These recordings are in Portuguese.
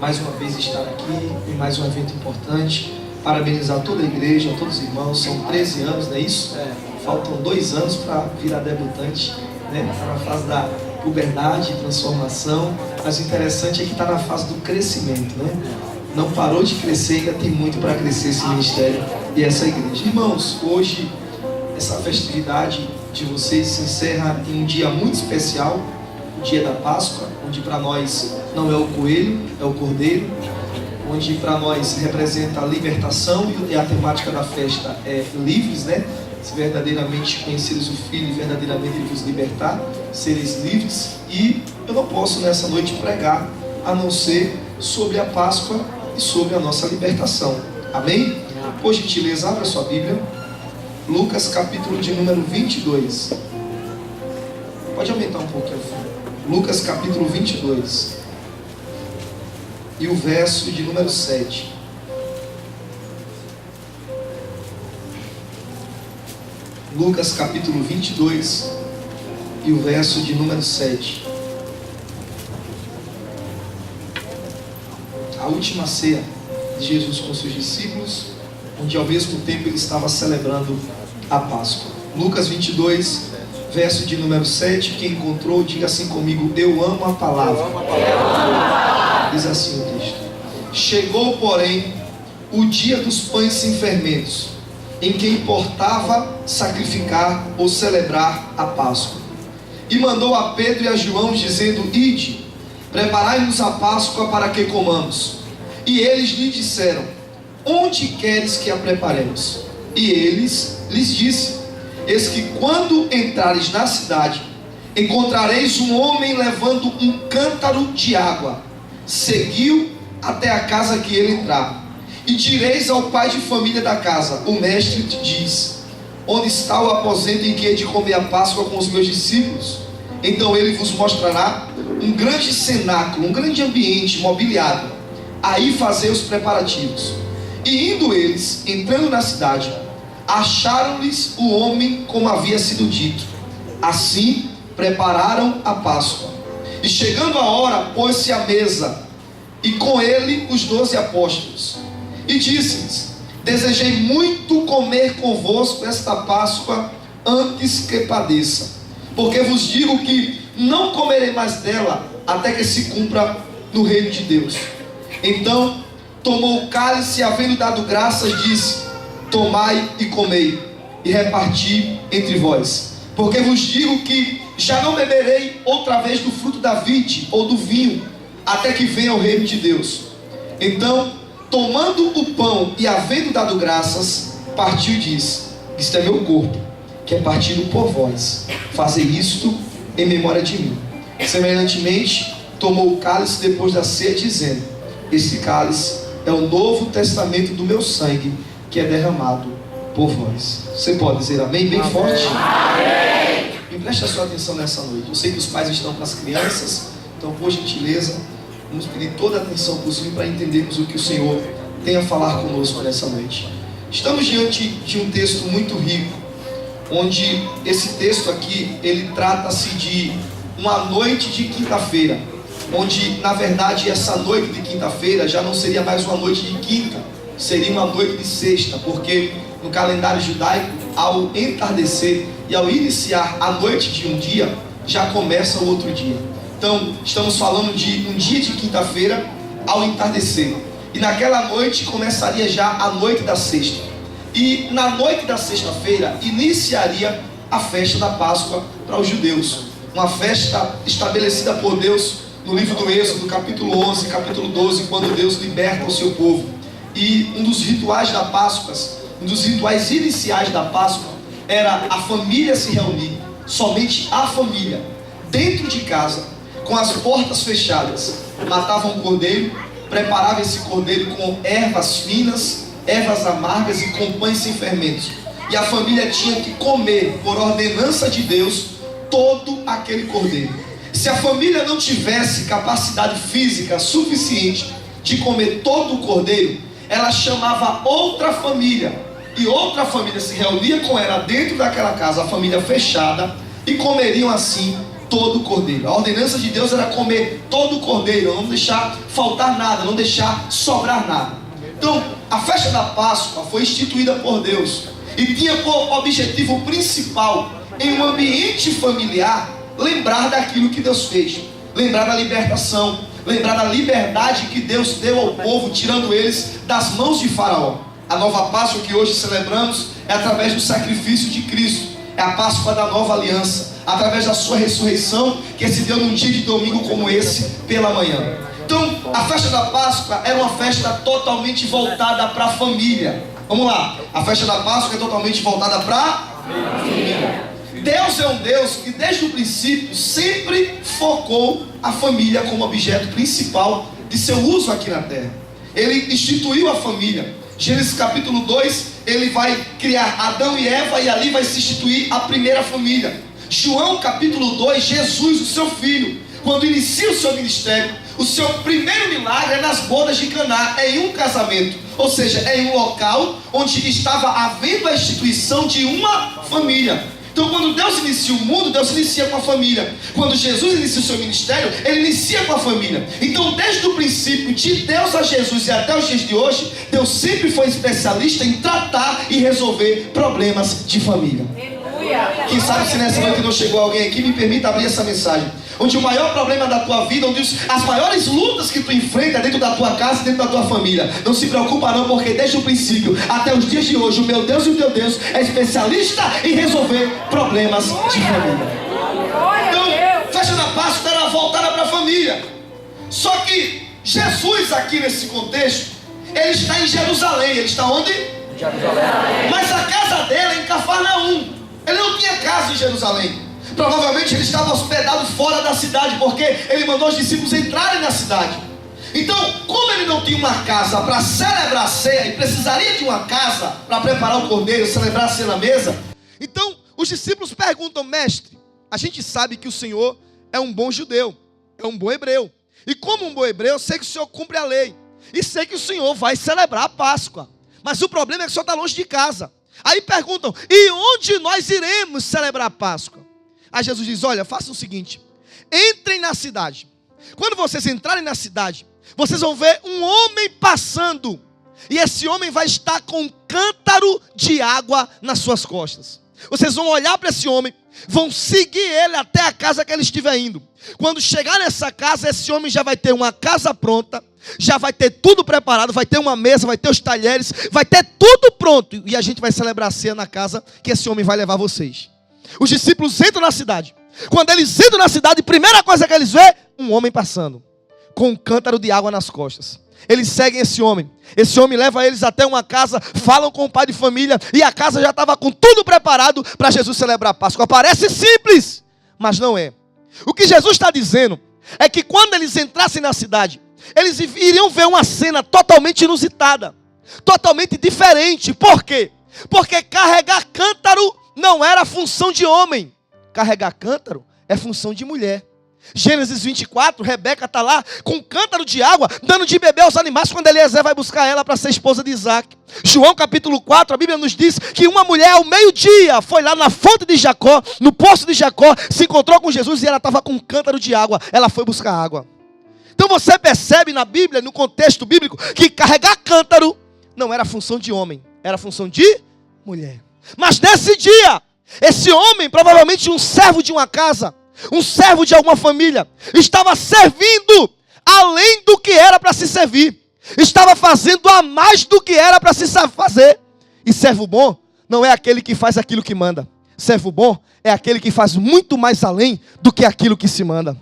mais uma vez estar aqui em mais um evento importante. Parabenizar toda a igreja, todos os irmãos. São 13 anos, não é isso? Faltam 2 anos para virar debutante, né? Está na fase da puberdade, transformação. Mas o interessante é que está na fase do crescimento, né? Não parou de crescer, ainda tem muito para crescer esse ministério e essa igreja. Irmãos, hoje essa festividade de vocês se encerra em um dia muito especial, o dia da Páscoa, onde para nós não é o coelho, é o cordeiro, onde para nós representa a libertação, e a temática da festa é livres, né? Se verdadeiramente conheceres o Filho, verdadeiramente Ele vos libertar, seres livres. E eu não posso nessa noite pregar a não ser sobre a Páscoa e sobre a nossa libertação. Amém? Por gentileza, abra sua Bíblia. Lucas capítulo de número 22. Pode aumentar um pouquinho. Lucas capítulo 22. E o verso de número 7. Lucas capítulo 22 e o verso de número 7. A última ceia de Jesus com seus discípulos, onde ao mesmo tempo ele estava celebrando a Páscoa. Lucas 22, verso de número 7. Quem encontrou, diga assim comigo: eu amo a palavra. Diz assim o texto: chegou, porém, o dia dos pães sem fermentos, em que importava sacrificar ou celebrar a Páscoa. E mandou a Pedro e a João, dizendo: ide, preparai-nos a Páscoa para que comamos. E eles lhe disseram: onde queres que a preparemos? E eles lhes disse: eis que quando entrares na cidade, encontrareis um homem levando um cântaro de água. Seguiu até a casa que ele entrar. E direis ao pai de família da casa: o mestre te diz: onde está o aposento em que hei de comer a Páscoa com os meus discípulos? Então ele vos mostrará um grande cenáculo, um grande ambiente mobiliado. Aí fazei os preparativos. E indo eles, entrando na cidade, acharam-lhes o homem como havia sido dito. Assim prepararam a Páscoa. E chegando a hora, pôs-se à mesa, e com ele os 12 apóstolos. E disse-lhes: desejei muito comer convosco esta Páscoa antes que padeça, porque vos digo que não comerei mais dela até que se cumpra no reino de Deus. Então tomou o cálice, havendo dado graças, disse: tomai e comei, e reparti entre vós, porque vos digo que já não beberei outra vez do fruto da vide ou do vinho, até que venha o reino de Deus. Então, tomando o pão e havendo dado graças, partiu e disse: isto é meu corpo, que é partido por vós, fazei isto em memória de mim. Semelhantemente, tomou o cálice depois da ceia, dizendo: este cálice é o novo testamento do meu sangue, que é derramado por vós. Você pode dizer amém bem forte? Amém. E preste a sua atenção nessa noite. Eu sei que os pais estão com as crianças, então por gentileza, vamos pedir toda a atenção possível para entendermos o que o Senhor tem a falar conosco nessa noite. Estamos diante de um texto muito rico, onde esse texto aqui, ele trata-se de uma noite de quinta-feira, onde na verdade essa noite de quinta-feira já não seria mais uma noite de quinta, seria uma noite de sexta, porque no calendário judaico, ao entardecer e ao iniciar a noite de um dia, já começa o outro dia. Então estamos falando de um dia de quinta-feira ao entardecer, e naquela noite começaria já a noite da sexta, e na noite da sexta-feira iniciaria a festa da Páscoa para os judeus, uma festa estabelecida por Deus no livro do Êxodo, capítulo 11, capítulo 12, quando Deus liberta o seu povo. E um dos rituais da Páscoa, um dos rituais iniciais da Páscoa, era a família se reunir, somente a família, dentro de casa, com as portas fechadas. Matavam um cordeiro, preparavam esse cordeiro com ervas finas, ervas amargas e com pães sem fermentos. E a família tinha que comer, por ordenança de Deus, todo aquele cordeiro. Se a família não tivesse capacidade física suficiente de comer todo o cordeiro, ela chamava outra família, e outra família se reunia com ela dentro daquela casa, a família fechada, e comeriam assim todo o cordeiro. A ordenança de Deus era comer todo o cordeiro, não deixar faltar nada, não deixar sobrar nada. Então, a festa da Páscoa foi instituída por Deus e tinha por objetivo principal, em um ambiente familiar, lembrar daquilo que Deus fez, lembrar da libertação, lembrar da liberdade que Deus deu ao povo, tirando eles das mãos de Faraó. A nova Páscoa que hoje celebramos é através do sacrifício de Cristo, é a Páscoa da nova aliança, através da sua ressurreição, que se deu num dia de domingo como esse, pela manhã. Então, a festa da Páscoa era uma festa totalmente voltada para a família. Vamos lá, a festa da Páscoa é totalmente voltada para a família. Deus é um Deus que desde o princípio sempre focou a família como objeto principal de seu uso aqui na terra. Ele instituiu a família. Gênesis capítulo 2, ele vai criar Adão e Eva e ali vai se instituir a primeira família. João capítulo 2, Jesus, o seu filho, quando inicia o seu ministério, o seu primeiro milagre é nas bodas de Caná, é em um casamento, ou seja, é em um local onde estava havendo a instituição de uma família. Então, quando Deus inicia o mundo, Deus inicia com a família. Quando Jesus inicia o seu ministério, Ele inicia com a família. Então, desde o princípio, de Deus a Jesus e até os dias de hoje, Deus sempre foi especialista em tratar e resolver problemas de família. Quem sabe se nessa noite não chegou alguém aqui, me permita abrir essa mensagem. Onde o maior problema da tua vida, onde as maiores lutas que tu enfrenta dentro da tua casa, dentro da tua família. Não se preocupa não, porque desde o princípio até os dias de hoje, o meu Deus e o teu Deus é especialista em resolver problemas de família. Então, festa da Páscoa era voltada para a família. Só que Jesus aqui nesse contexto, ele está em Jerusalém. Ele está onde? Jerusalém. Mas a casa dele é em Cafarnaum. Ele não tinha casa em Jerusalém. Provavelmente ele estava hospedado fora da cidade, porque ele mandou os discípulos entrarem na cidade. Então, como ele não tinha uma casa para celebrar a ceia, e precisaria de uma casa para preparar o cordeiro, celebrar a ceia na mesa, então os discípulos perguntam: mestre, a gente sabe que o Senhor é um bom judeu, é um bom hebreu, e como um bom hebreu, eu sei que o Senhor cumpre a lei, e sei que o Senhor vai celebrar a Páscoa, mas o problema é que o Senhor está longe de casa. Aí perguntam: e onde nós iremos celebrar a Páscoa? Aí Jesus diz: olha, façam o seguinte, entrem na cidade. Quando vocês entrarem na cidade, vocês vão ver um homem passando, e esse homem vai estar com um cântaro de água nas suas costas. Vocês vão olhar para esse homem, vão seguir ele até a casa que ele estiver indo. Quando chegar nessa casa, esse homem já vai ter uma casa pronta, já vai ter tudo preparado, vai ter uma mesa, vai ter os talheres, vai ter tudo pronto, e a gente vai celebrar a ceia na casa que esse homem vai levar vocês. Os discípulos entram na cidade. Quando eles entram na cidade, a primeira coisa que eles veem, um homem passando, com um cântaro de água nas costas. Eles seguem esse homem leva eles até uma casa, falam com o pai de família, e a casa já estava com tudo preparado para Jesus celebrar a Páscoa. Parece simples, mas não é. O que Jesus está dizendo é que quando eles entrassem na cidade, eles iriam ver uma cena totalmente inusitada, totalmente diferente. Por quê? Porque carregar cântaro não era função de homem. Carregar cântaro é função de mulher. Gênesis 24, Rebeca está lá com um cântaro de água, dando de beber aos animais, quando Eliezer vai buscar ela para ser esposa de Isaac. João capítulo 4, a Bíblia nos diz que uma mulher ao meio-dia foi lá na fonte de Jacó, no poço de Jacó, se encontrou com Jesus e ela estava com um cântaro de água. Ela foi buscar água. Então você percebe na Bíblia, no contexto bíblico, que carregar cântaro não era função de homem, era função de mulher. Mas nesse dia, esse homem, provavelmente um servo de uma casa, um servo de alguma família, estava servindo além do que era para se servir. Estava fazendo a mais do que era para se fazer. E servo bom não é aquele que faz aquilo que manda. Servo bom é aquele que faz muito mais além do que aquilo que se manda.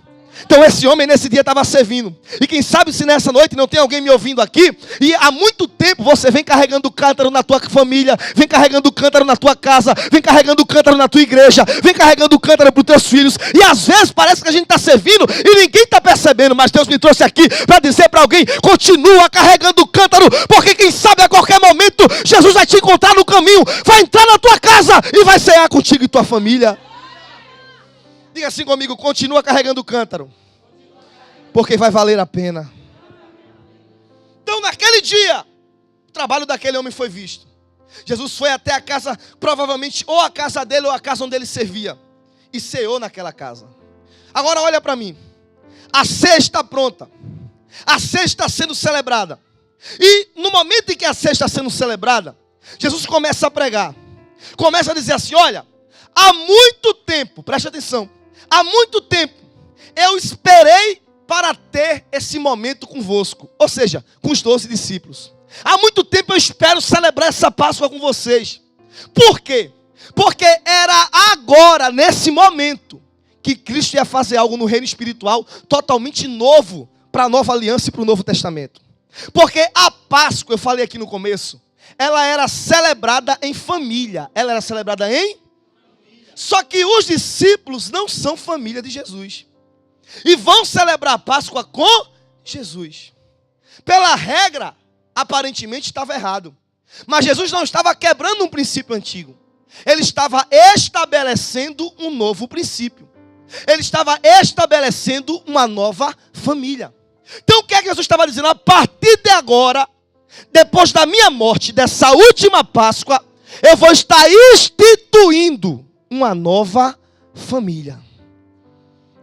Então esse homem nesse dia estava servindo. E quem sabe se nessa noite não tem alguém me ouvindo aqui, e há muito tempo você vem carregando cântaro na tua família, vem carregando cântaro na tua casa, vem carregando cântaro na tua igreja, vem carregando cântaro para os teus filhos, e às vezes parece que a gente está servindo e ninguém está percebendo, mas Deus me trouxe aqui para dizer para alguém: continua carregando cântaro, porque quem sabe a qualquer momento Jesus vai te encontrar no caminho, vai entrar na tua casa e vai cear contigo e tua família. Diga assim comigo: continua carregando o cântaro, porque vai valer a pena. Então naquele dia, o trabalho daquele homem foi visto. Jesus foi até a casa, provavelmente ou a casa dele ou a casa onde ele servia, e ceou naquela casa. Agora olha para mim. A ceia está pronta. A ceia está sendo celebrada. E no momento em que a ceia está sendo celebrada, Jesus começa a pregar. Começa a dizer assim, olha, há muito tempo, preste atenção, há muito tempo eu esperei para ter esse momento convosco. Ou seja, com os 12 discípulos. Há muito tempo eu espero celebrar essa Páscoa com vocês. Por quê? Porque era agora, nesse momento, que Cristo ia fazer algo no reino espiritual totalmente novo para a nova aliança e para o Novo Testamento. Porque a Páscoa, eu falei aqui no começo, ela era celebrada em família. Ela era celebrada em? Só que os discípulos não são família de Jesus. E vão celebrar a Páscoa com Jesus. Pela regra, aparentemente estava errado. Mas Jesus não estava quebrando um princípio antigo. Ele estava estabelecendo um novo princípio. Ele estava estabelecendo uma nova família. Então o que é que Jesus estava dizendo? A partir de agora, depois da minha morte, dessa última Páscoa, eu vou estar instituindo uma nova família.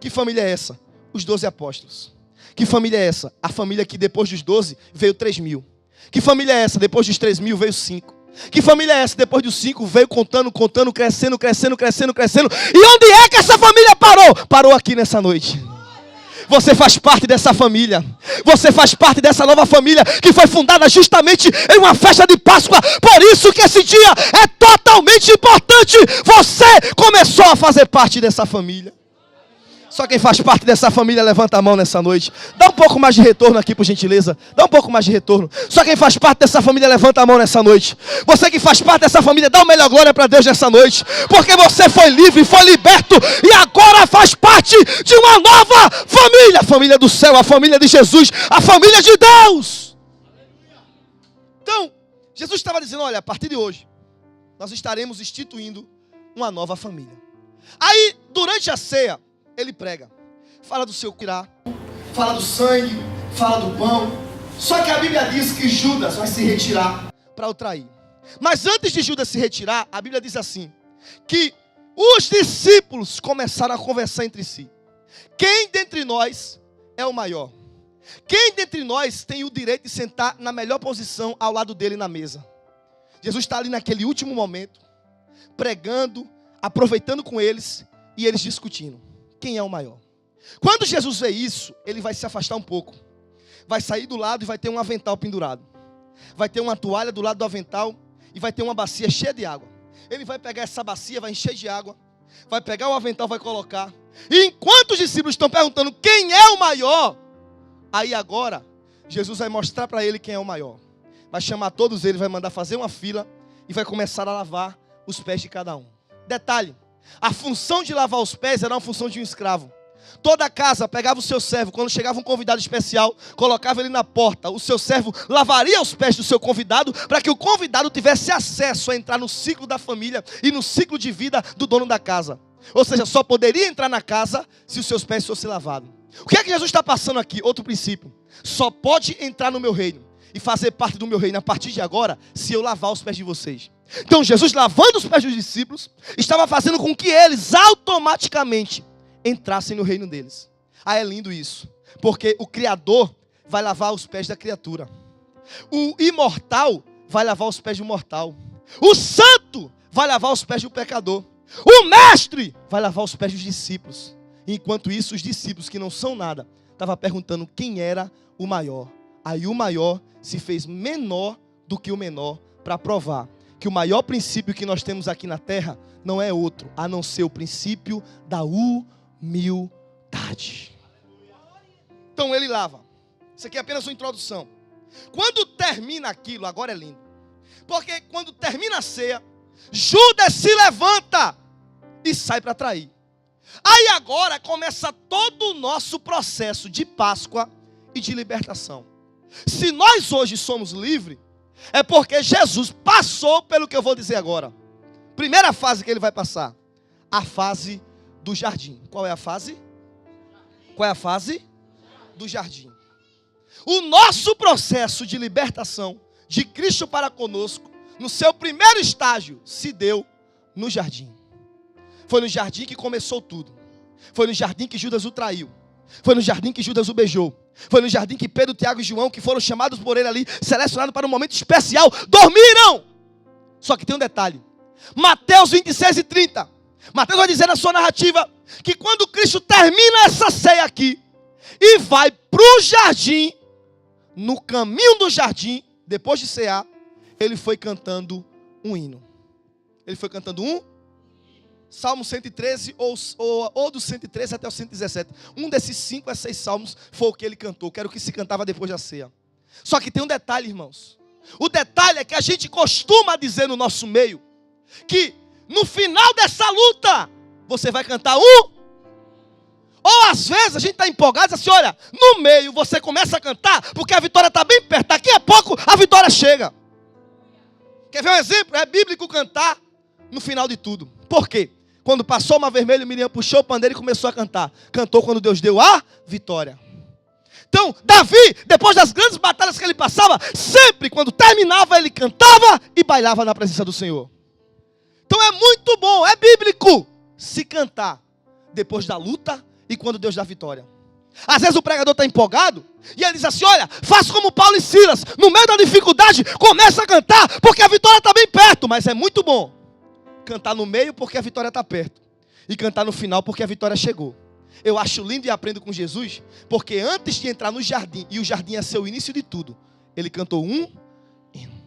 Que família é essa? Os 12 apóstolos. Que família é essa? A família que depois dos 12 veio 3.000. Que família é essa? Depois dos 3.000 veio 5. Que família é essa? Depois dos 5 veio contando, crescendo. E onde é que essa família parou? Parou aqui nessa noite. Você faz parte dessa família. Você faz parte dessa nova família que foi fundada justamente em uma festa de Páscoa. Por isso que esse dia é totalmente importante. Você começou a fazer parte dessa família. Só quem faz parte dessa família levanta a mão nessa noite. Dá um pouco mais de retorno aqui, por gentileza. Dá um pouco mais de retorno. Só quem faz parte dessa família levanta a mão nessa noite. Você que faz parte dessa família, dá uma melhor glória para Deus nessa noite. Porque você foi livre, foi liberto e agora faz parte de uma nova família. A família do céu, a família de Jesus, a família de Deus. Então, Jesus estava dizendo, olha, a partir de hoje, nós estaremos instituindo uma nova família. Aí, durante a ceia, ele prega, fala do seu curar, fala do sangue, fala do pão. Só que a Bíblia diz que Judas vai se retirar para o trair. Mas antes de Judas se retirar, a Bíblia diz assim, que os discípulos começaram a conversar entre si. Quem dentre nós é o maior? Quem dentre nós tem o direito de sentar na melhor posição ao lado dele na mesa? Jesus está ali naquele último momento, pregando, aproveitando com eles e eles discutindo. Quem é o maior? Quando Jesus vê isso, ele vai se afastar um pouco. Vai sair do lado e vai ter um avental pendurado. Vai ter uma toalha do lado do avental e vai ter uma bacia cheia de água. Ele vai pegar essa bacia, vai encher de água, vai pegar o avental, vai colocar. E enquanto os discípulos estão perguntando quem é o maior, aí agora, Jesus vai mostrar para ele quem é o maior. Vai chamar todos eles, vai mandar fazer uma fila e vai começar a lavar os pés de cada um. Detalhe. A função de lavar os pés era uma função de um escravo. Toda casa pegava o seu servo, quando chegava um convidado especial, colocava ele na porta. O seu servo lavaria os pés do seu convidado, para que o convidado tivesse acesso a entrar no ciclo da família e no ciclo de vida do dono da casa. Ou seja, só poderia entrar na casa se os seus pés fossem lavados. O que é que Jesus está passando aqui? Outro princípio. Só pode entrar no meu reino e fazer parte do meu reino a partir de agora, se eu lavar os pés de vocês. Então Jesus, lavando os pés dos discípulos, estava fazendo com que eles automaticamente entrassem no reino deles. Ah, é lindo isso, porque o Criador vai lavar os pés da criatura. O imortal vai lavar os pés do mortal. O santo vai lavar os pés do pecador. O mestre vai lavar os pés dos discípulos. Enquanto isso, os discípulos que não são nada, estavam perguntando quem era o maior. Aí o maior se fez menor do que o menor, para provar que o maior princípio que nós temos aqui na terra não é outro, a não ser o princípio da humildade. Então ele lava. Isso aqui é apenas uma introdução. Quando termina aquilo, agora é lindo. Porque quando termina a ceia, Judas se levanta e sai para trair. Aí agora começa todo o nosso processo de Páscoa e de libertação. Se nós hoje somos livres, é porque Jesus passou pelo que eu vou dizer agora. Primeira fase que ele vai passar, a fase do jardim. Qual é a fase? Qual é a fase? Do jardim. O nosso processo de libertação de Cristo para conosco, no seu primeiro estágio, se deu no jardim. Foi no jardim que começou tudo. Foi no jardim que Judas o traiu. Foi no jardim que Judas o beijou. Foi no jardim que Pedro, Tiago e João, que foram chamados por ele ali, selecionados para um momento especial, dormiram. Só que tem um detalhe. Mateus 26:30. Mateus vai dizer na sua narrativa que quando Cristo termina essa ceia aqui e vai para o jardim, no caminho do jardim, depois de cear, ele foi cantando um hino. Ele foi cantando um Salmo 113 ou do 113 até o 117. Um desses 5 a 6 salmos foi o que ele cantou, que era o que se cantava depois da ceia. Só que tem um detalhe, irmãos. O detalhe é que a gente costuma dizer no nosso meio que no final dessa luta você vai cantar um. Ou às vezes a gente está empolgado e diz assim, olha, no meio você começa a cantar porque a vitória está bem perto. Daqui a pouco a vitória chega. Quer ver um exemplo? É bíblico cantar no final de tudo. Por quê? Quando passou o mar vermelho, Miriam puxou o pandeiro e começou a cantar. Cantou quando Deus deu a vitória. Então, Davi, depois das grandes batalhas que ele passava, sempre quando terminava, ele cantava e bailava na presença do Senhor. Então é muito bom, é bíblico se cantar depois da luta e quando Deus dá vitória. Às vezes o pregador está empolgado e ele diz assim, olha, faz como Paulo e Silas, no meio da dificuldade, começa a cantar porque a vitória está bem perto. Mas é muito bom cantar no meio porque a vitória está perto e cantar no final porque a vitória chegou. Eu acho lindo e aprendo com Jesus, porque antes de entrar no jardim, e o jardim é seu início de tudo, ele cantou um hino.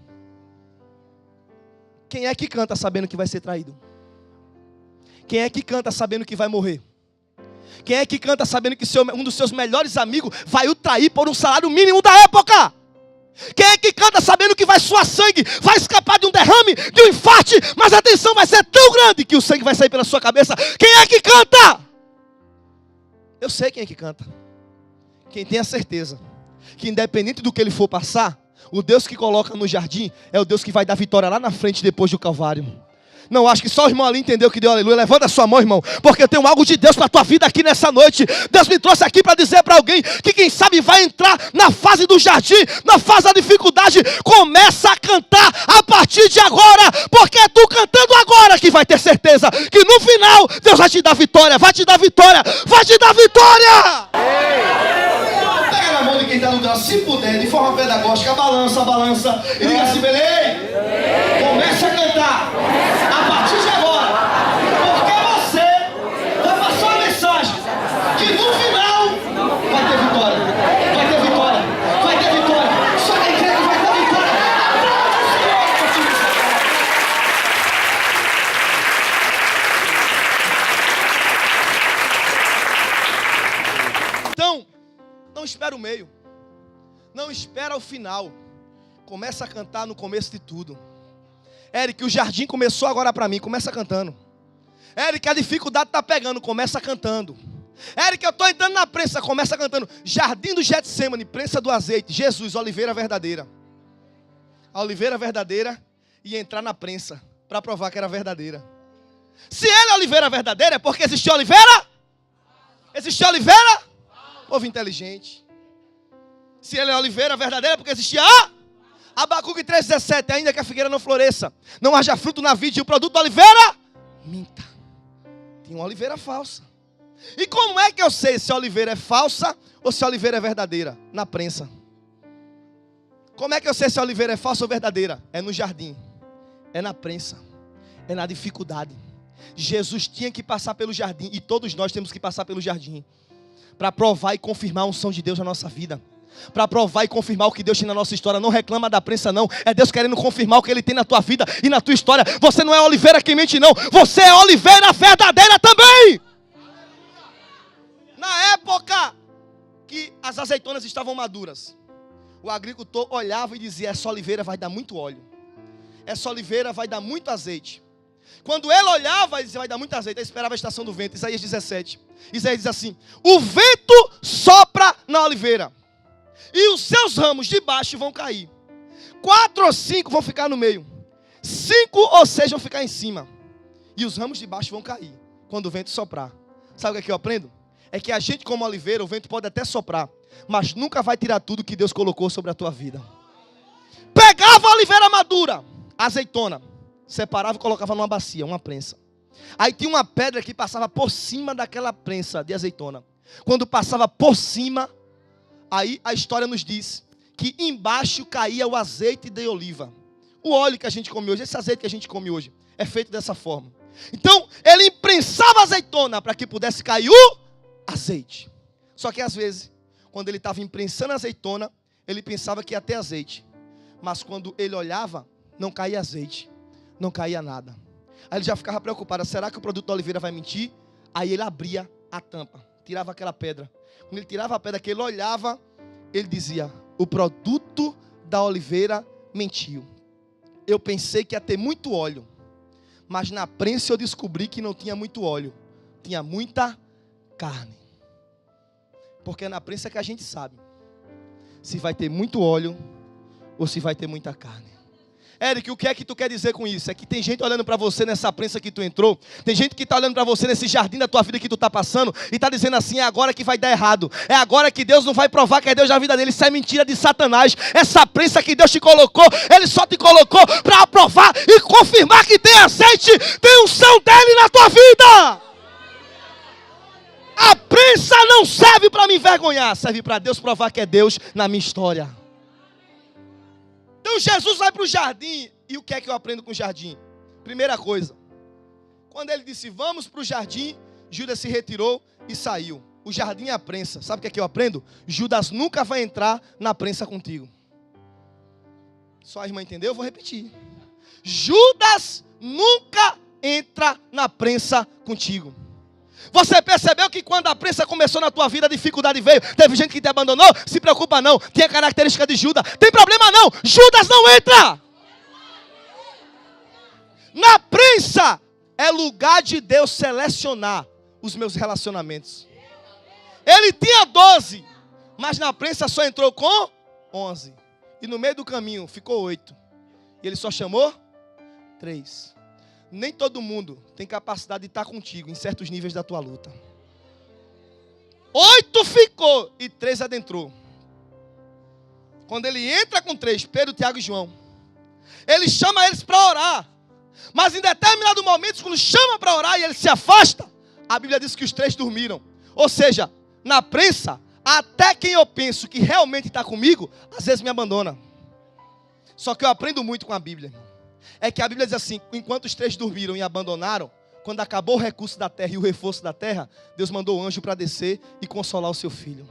Quem é que canta sabendo que vai ser traído? Quem é que canta sabendo que vai morrer? Quem é que canta sabendo que um dos seus melhores amigos vai o trair por um salário mínimo da época? Quem é que canta sabendo que vai suar sangue, vai escapar de um derrame, de um infarte, mas a tensão vai ser tão grande que o sangue vai sair pela sua cabeça? Quem é que canta? Eu sei quem é que canta. Quem tem a certeza que independente do que ele for passar, o Deus que coloca no jardim é o Deus que vai dar vitória lá na frente depois do Calvário. Não, acho que só o irmão ali entendeu que deu aleluia. Levanta a sua mão, irmão, porque eu tenho algo de Deus para a tua vida aqui nessa noite. Deus me trouxe aqui para dizer para alguém que quem sabe vai entrar na fase do jardim, na fase da dificuldade. Começa a cantar a partir de agora, porque é tu cantando agora que vai ter certeza que no final Deus vai te dar vitória, vai te dar vitória, vai te dar vitória. Pega na mão de quem está no canto, se puder, de forma pedagógica, balança e diga assim, Belém, começa a cantar a partir de agora, porque você vai passar uma mensagem que no final vai ter vitória, vai ter vitória, vai ter vitória. Só quem crê que vai ter vitória. Então, não espera o meio, não espera o final, começa a cantar no começo de tudo. Eric, o jardim começou agora para mim, começa cantando. Eric, a dificuldade está pegando, começa cantando. Eric, eu estou entrando na prensa, começa cantando. Jardim do Getsemane, prensa do azeite, Jesus, oliveira verdadeira. A oliveira verdadeira ia entrar na prensa para provar que era verdadeira. Se ele é oliveira verdadeira, é porque existiu oliveira? Existiu oliveira? Povo inteligente. Se ele é oliveira verdadeira, é porque existia Abacuque 3,17, ainda que a figueira não floresça, não haja fruto na vide, e o produto da oliveira minta. Tem uma oliveira falsa. E como é que eu sei se a oliveira é falsa ou se a oliveira é verdadeira? Na prensa. Como é que eu sei se a oliveira é falsa ou verdadeira? É no jardim, é na prensa, é na dificuldade. Jesus tinha que passar pelo jardim, e todos nós temos que passar pelo jardim, para provar e confirmar a unção de Deus na nossa vida. Para provar e confirmar o que Deus tem na nossa história. Não reclama da prensa não, é Deus querendo confirmar o que Ele tem na tua vida e na tua história. Você não é oliveira que mente não, você é oliveira verdadeira também. Na época que as azeitonas estavam maduras, o agricultor olhava e dizia, essa oliveira vai dar muito óleo, essa oliveira vai dar muito azeite. Quando ele olhava e dizia, vai dar muito azeite, ele esperava a estação do vento. Isaías 17, Isaías diz assim, o vento sopra na oliveira e os seus ramos de baixo vão cair. 4 ou 5 vão ficar no meio. 5 ou 6 vão ficar em cima. E os ramos de baixo vão cair quando o vento soprar. Sabe o que é que eu aprendo? É que a gente como oliveira, o vento pode até soprar, mas nunca vai tirar tudo que Deus colocou sobre a tua vida. Pegava a oliveira madura, azeitona, separava e colocava numa bacia, uma prensa. Aí tinha uma pedra que passava por cima daquela prensa de azeitona. Quando passava por cima, aí a história nos diz que embaixo caía o azeite de oliva. O óleo que a gente come hoje, esse azeite que a gente come hoje, é feito dessa forma. Então, ele imprensava a azeitona para que pudesse cair o azeite. Só que às vezes, quando ele estava imprensando a azeitona, ele pensava que ia ter azeite. Mas quando ele olhava, não caía azeite, não caía nada. Aí ele já ficava preocupado, será que o produto da oliveira vai mentir? Aí ele abria a tampa, tirava aquela pedra. Quando ele tirava a pedra, que ele olhava, ele dizia, o produto da oliveira mentiu. Eu pensei que ia ter muito óleo, mas na prensa eu descobri que não tinha muito óleo, tinha muita carne. Porque é na prensa que a gente sabe se vai ter muito óleo ou se vai ter muita carne. Éric, o que é que tu quer dizer com isso? É que tem gente olhando para você nessa prensa que tu entrou, tem gente que está olhando para você nesse jardim da tua vida que tu está passando e está dizendo assim, é agora que vai dar errado, é agora que Deus não vai provar que é Deus na vida dele, isso é mentira de Satanás. Essa prensa que Deus te colocou, Ele só te colocou para aprovar e confirmar que tem azeite, tem unção dele na tua vida. A prensa não serve para me envergonhar, serve para Deus provar que é Deus na minha história. Então Jesus vai para o jardim. E o que é que eu aprendo com o jardim? Primeira coisa, quando ele disse vamos para o jardim, Judas se retirou e saiu. O jardim é a prensa. Sabe o que é que eu aprendo? Judas nunca vai entrar na prensa contigo. Só a irmã entendeu? Eu vou repetir. Judas nunca entra na prensa contigo. Você percebeu que quando a prensa começou na tua vida, a dificuldade veio? Teve gente que te abandonou? Se preocupa não, tem a característica de Judas. Tem problema não, Judas não entra. Na prensa é lugar de Deus selecionar os meus relacionamentos. Ele tinha 12, mas na prensa só entrou com 11. E no meio do caminho ficou 8. E ele só chamou 3. Nem todo mundo tem capacidade de estar contigo em certos níveis da tua luta. 8 ficou e 3 adentrou. Quando ele entra com 3, Pedro, Tiago e João, ele chama eles para orar. Mas em determinado momento, quando chama para orar e ele se afasta, a Bíblia diz que os 3 dormiram. Ou seja, na prensa, até quem eu penso que realmente está comigo, às vezes me abandona. Só que eu aprendo muito com a Bíblia. É que a Bíblia diz assim, enquanto os 3 dormiram e abandonaram, quando acabou o recurso da terra e o reforço da terra, Deus mandou o anjo para descer e consolar o seu filho.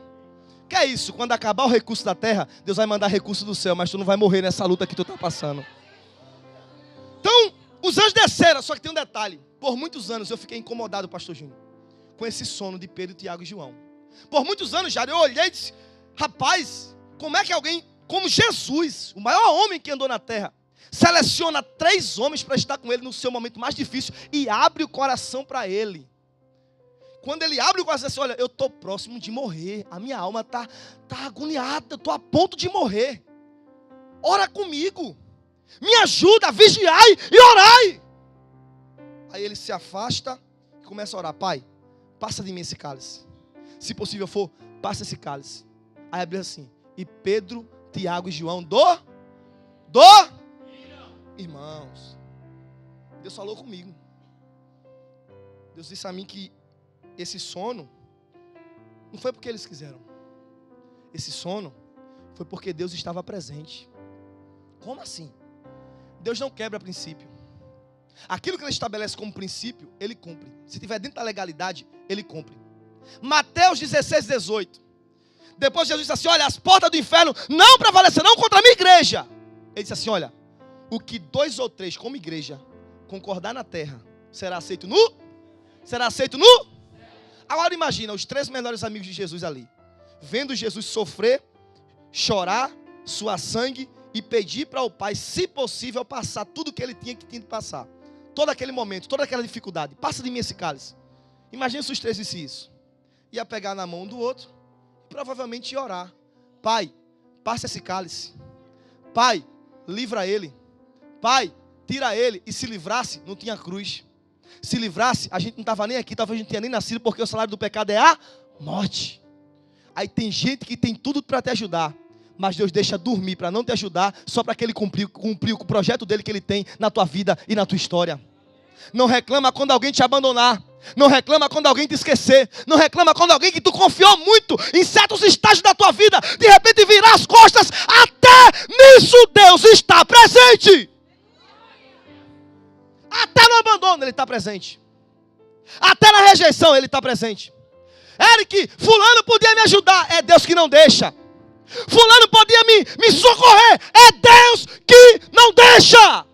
Que é isso? Quando acabar o recurso da terra, Deus vai mandar recurso do céu, mas tu não vai morrer nessa luta que tu está passando. Então, os anjos desceram, só que tem um detalhe. Por muitos anos eu fiquei incomodado, pastor Júnior, com esse sono de Pedro, Tiago e João. Por muitos anos já eu olhei e disse, rapaz, como é que alguém como Jesus, o maior homem que andou na terra, seleciona 3 homens para estar com ele no seu momento mais difícil e abre o coração para ele. Quando ele abre o coração, diz assim, olha, eu estou próximo de morrer, a minha alma está agoniada, eu estou a ponto de morrer. Ora comigo, me ajuda, vigiai e orai. Aí ele se afasta e começa a orar, Pai, passa de mim esse cálice. Se possível for, passa esse cálice. Aí abre assim, e Pedro, Tiago e João irmãos, Deus falou comigo. Deus disse a mim que esse sono não foi porque eles quiseram. Esse sono foi porque Deus estava presente. Como assim? Deus não quebra princípio. Aquilo que Ele estabelece como princípio, Ele cumpre. Se estiver dentro da legalidade, Ele cumpre. Mateus 16, 18. Depois Jesus disse assim, olha, as portas do inferno não prevalecerão contra a minha igreja. Ele disse assim, olha, o que 2 ou 3 como igreja concordar na terra, será aceito no? Será aceito no? Agora imagina, os 3 melhores amigos de Jesus ali, vendo Jesus sofrer, chorar, suar sangue e pedir para o Pai, se possível, passar tudo que ele tinha que passar. Todo aquele momento, toda aquela dificuldade. Passa de mim esse cálice. Imagina se os 3 dissem isso. Ia pegar na mão um do outro e provavelmente ia orar. Pai, passa esse cálice. Pai, livra ele. Pai, tira ele. E se livrasse, não tinha cruz. Se livrasse, a gente não estava nem aqui, talvez a gente não tinha nem nascido, porque o salário do pecado é a morte. Aí tem gente que tem tudo para te ajudar, mas Deus deixa dormir para não te ajudar, só para que Ele cumprir o projeto dele que Ele tem na tua vida e na tua história. Não reclama quando alguém te abandonar. Não reclama quando alguém te esquecer. Não reclama quando alguém que tu confiou muito em certos estágios da tua vida, de repente virar as costas. Até nisso Deus está presente. Até no abandono Ele está presente. Até na rejeição Ele está presente. Eric, fulano podia me ajudar. É Deus que não deixa. Fulano podia me socorrer. É Deus que não deixa.